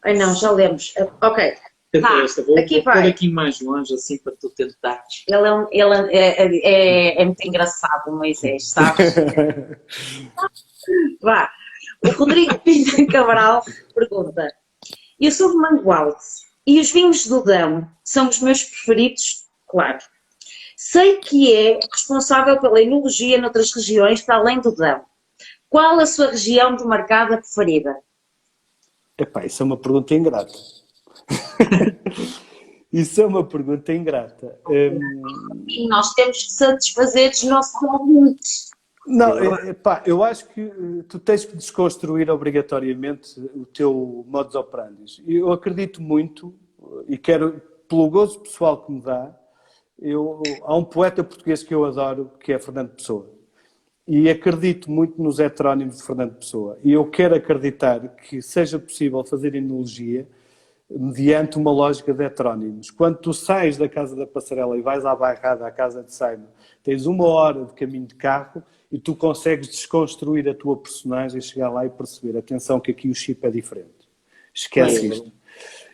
Ai não, já lemos. Ok. Tenta esta. Vou aqui pôr vai. aqui mais longe, assim, para tu tentares. Ele é muito engraçado, o Moisés, sabes? Vá. O Rodrigo Pinto Cabral pergunta: eu sou de Mangualde e os vinhos do Dão são os meus preferidos, claro. Sei que é responsável pela enologia noutras regiões para além do Dão. Qual a sua região demarcada preferida? Epá, isso é uma pergunta ingrata. Isso é uma pergunta ingrata. E nós temos que satisfazer os nossos ouvintes. Não, epá, eu acho que tu tens que desconstruir obrigatoriamente o teu modus operandi. Eu acredito muito, e quero, pelo gozo pessoal que me dá, há um poeta português que eu adoro, que é Fernando Pessoa. E acredito muito nos heterónimos de Fernando Pessoa. E eu quero acreditar que seja possível fazer enologia mediante uma lógica de heterónimos. Quando tu sais da Casa da Passarela e vais à Bairrada, à Casa de Saima, tens 1 hora de caminho de carro e tu consegues desconstruir a tua personagem e chegar lá e perceber, atenção que aqui o chip é diferente. Esquece isto.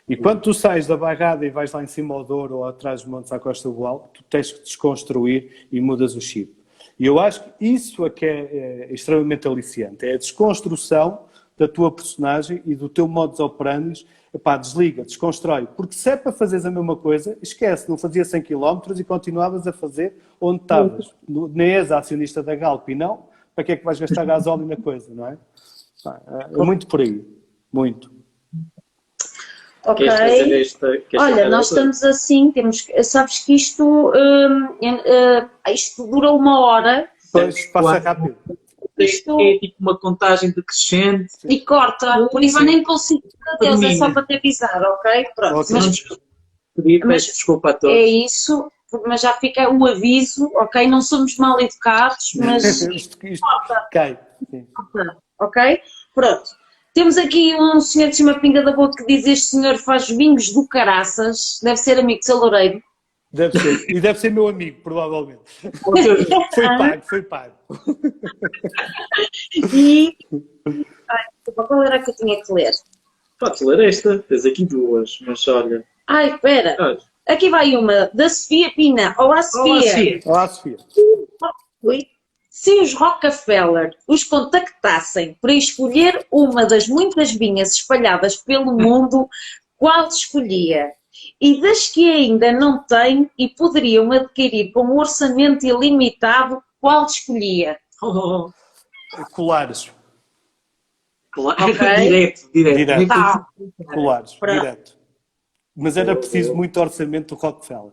E quando tu sais da Bairrada e vais lá em cima ao Douro ou atrás dos Montes à Costa do Boal, tu tens que desconstruir e mudas o chip. E eu acho que isso é que é extremamente aliciante. É a desconstrução da tua personagem e do teu modus operandi. Epá, desliga, desconstrói. Porque se é para fazeres a mesma coisa, esquece, não fazia 100 km e continuavas a fazer onde estavas. Nem és acionista da Galp e não, para que é que vais gastar gasóleo na coisa, não é? É muito por aí. Muito. Ok. Olha, nós estamos assim, sabes que isto dura 1 hora. Pois, passa rápido. Isto é tipo uma contagem decrescente. e corta, por isso eu nem consigo dizer adeus, é só para te avisar, ok? Pronto, Ok. Peço desculpa a todos. é isso, mas já fica o aviso, ok? Não somos mal educados, mas isto cai. Sim. ok? Pronto. Temos aqui um senhor de cima pinga da boca que diz: este senhor faz vinhos do caraças, deve ser amigo de Saloureiro. Deve ser. E deve ser meu amigo, provavelmente. Foi pago. E qual era que eu tinha que ler? Podes ler esta, tens aqui 2, mas olha. Ai, espera. Aqui vai uma, da Sofia Pina. Olá, Sofia. Olá, Sofia. Oi. Se os Rockefeller os contactassem para escolher uma das muitas vinhas espalhadas pelo mundo, qual escolhia? E das que ainda não têm e poderiam adquirir com um orçamento ilimitado, qual escolhia? Colares. Okay. Direto. Tá. Colares, direto. Mas era preciso muito orçamento do Rockefeller.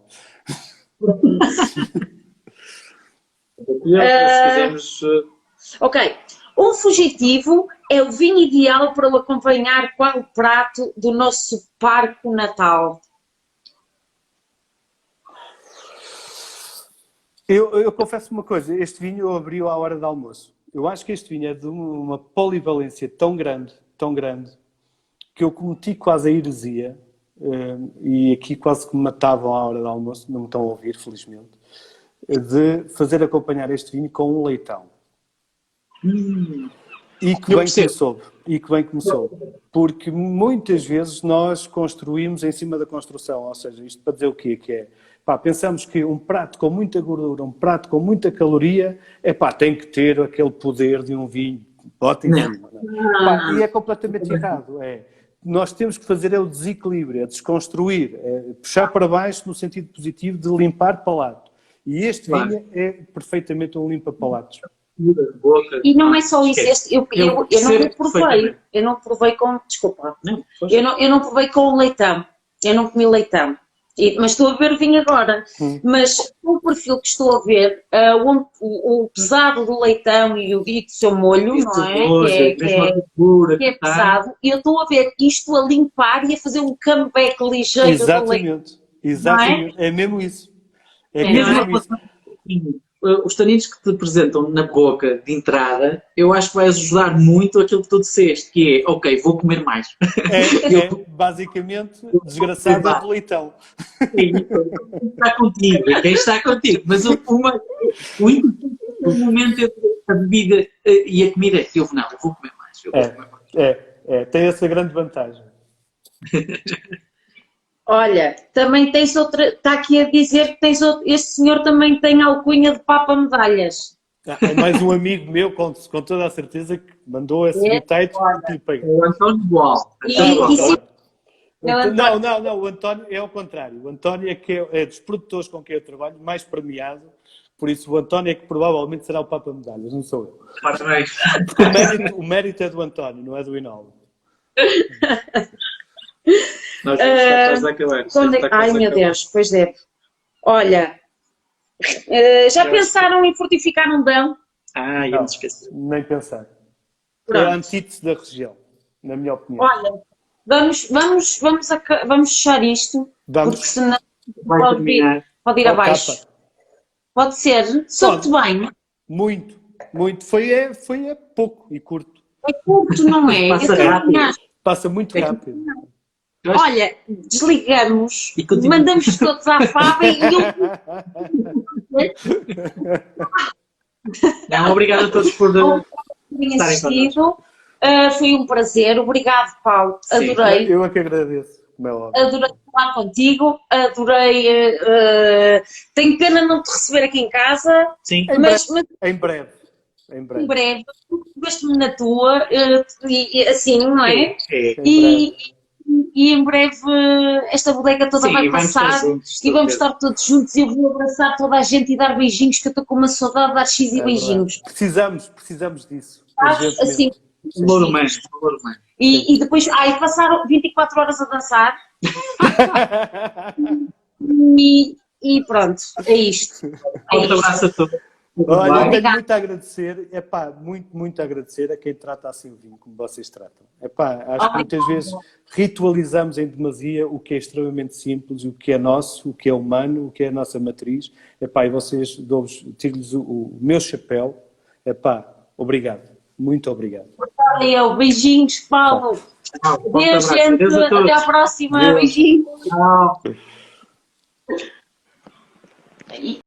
Ok. Um fugitivo é o vinho ideal para o acompanhar qual prato do nosso parco natal? Eu confesso uma coisa, este vinho eu abri-o à hora do almoço. Eu acho que este vinho é de uma polivalência tão grande, que eu cometi quase a heresia, e aqui quase que me matavam à hora do almoço, não me estão a ouvir, felizmente, de fazer acompanhar este vinho com um leitão. E que bem que me soube. Porque muitas vezes nós construímos em cima da construção, ou seja, isto para dizer o quê? Que é, pensamos que um prato com muita gordura, um prato com muita caloria, tem que ter aquele poder de um vinho, bota em cima. E é completamente errado. Nós temos que fazer o desequilíbrio, desconstruir, puxar para baixo no sentido positivo de limpar palato. E este vinho é perfeitamente um limpa-palatos. E não é só isso, eu não provei, eu não provei com, desculpa, eu não provei com leitão, eu não comi leitão, mas estou a ver o vinho agora, mas o perfil que estou a ver, o pesado do leitão e o do seu molho, não é? Que é pesado, e eu estou a ver isto a limpar e a fazer um comeback ligeiro do leitão. Exatamente, é mesmo isso. É mesmo isso. os taninos que te apresentam na boca de entrada, eu acho que vai ajudar muito aquilo que tu disseste, que é, ok, vou comer mais. É basicamente desgraçado de leitão. Quem está contigo, quem está contigo. Mas o importante no momento entre a bebida e a comida é que eu vou comer mais. Eu vou comer mais. Tem essa grande vantagem. Olha, também tens outra, está aqui a dizer que tens outro, este senhor também tem alcunha de Papa Medalhas. É mais um amigo meu, com toda a certeza, que mandou esse bitite e paguei. O António Boal. Não, o António é ao contrário. O António é dos produtores com quem eu trabalho, mais premiado. Por isso, o António é que provavelmente será o Papa Medalhas, não sou eu. Parabéns. Porque o mérito é do António, não é do Inaldo. Nós estamos a acabar. Ai, meu Deus, pois é. Olha, já pensaram em fortificar um dão? Eu me esqueci. Nem pensar. Pronto. É a antítese da região, na minha opinião. Olha, vamos fechar isto, Vamos. porque senão Vai terminar. pode ir Ao abaixo. capa. Pode ser. Soube-te bem. Muito, muito. Foi pouco e curto. É curto, não é? Passa Eu também rápido. acho. Passa muito rápido. Olha, desligamos, E continua. mandamos todos à fava e eu... Não, obrigado a todos por terem estarem assistido. Foi um prazer. Obrigado, Paulo. Sim. Adorei. Eu é que agradeço, como é óbvio. Adorei falar contigo. Adorei. Tenho pena não te receber aqui em casa, Sim. mas Em breve. em breve. Gosto-me na tua, e assim, não é? É. E em breve esta bodega toda Sim, vai e vamos estar passar juntos, e vamos certeza. estar todos juntos e eu vou abraçar toda a gente e dar beijinhos, que eu estou com uma saudade de dar X e É beijinhos. verdade. Precisamos disso. Sabes? Assim, Valor humano. Valor humano. e depois passaram 24 horas a dançar e pronto, é isto. É Um isto. abraço a todos. Olha, eu Bem. tenho muito a agradecer, muito a agradecer a quem trata assim o vinho, como vocês tratam. Acho que muitas vezes ritualizamos em demasia o que é extremamente simples, o que é nosso, o que é humano, o que é a nossa matriz. E vocês, tiro-lhes o meu chapéu. Obrigado. Muito obrigado. Valeu, beijinhos, Paulo. Adeus, gente. Adeus a todos. Até à próxima. Adeus. Beijinhos. Tchau.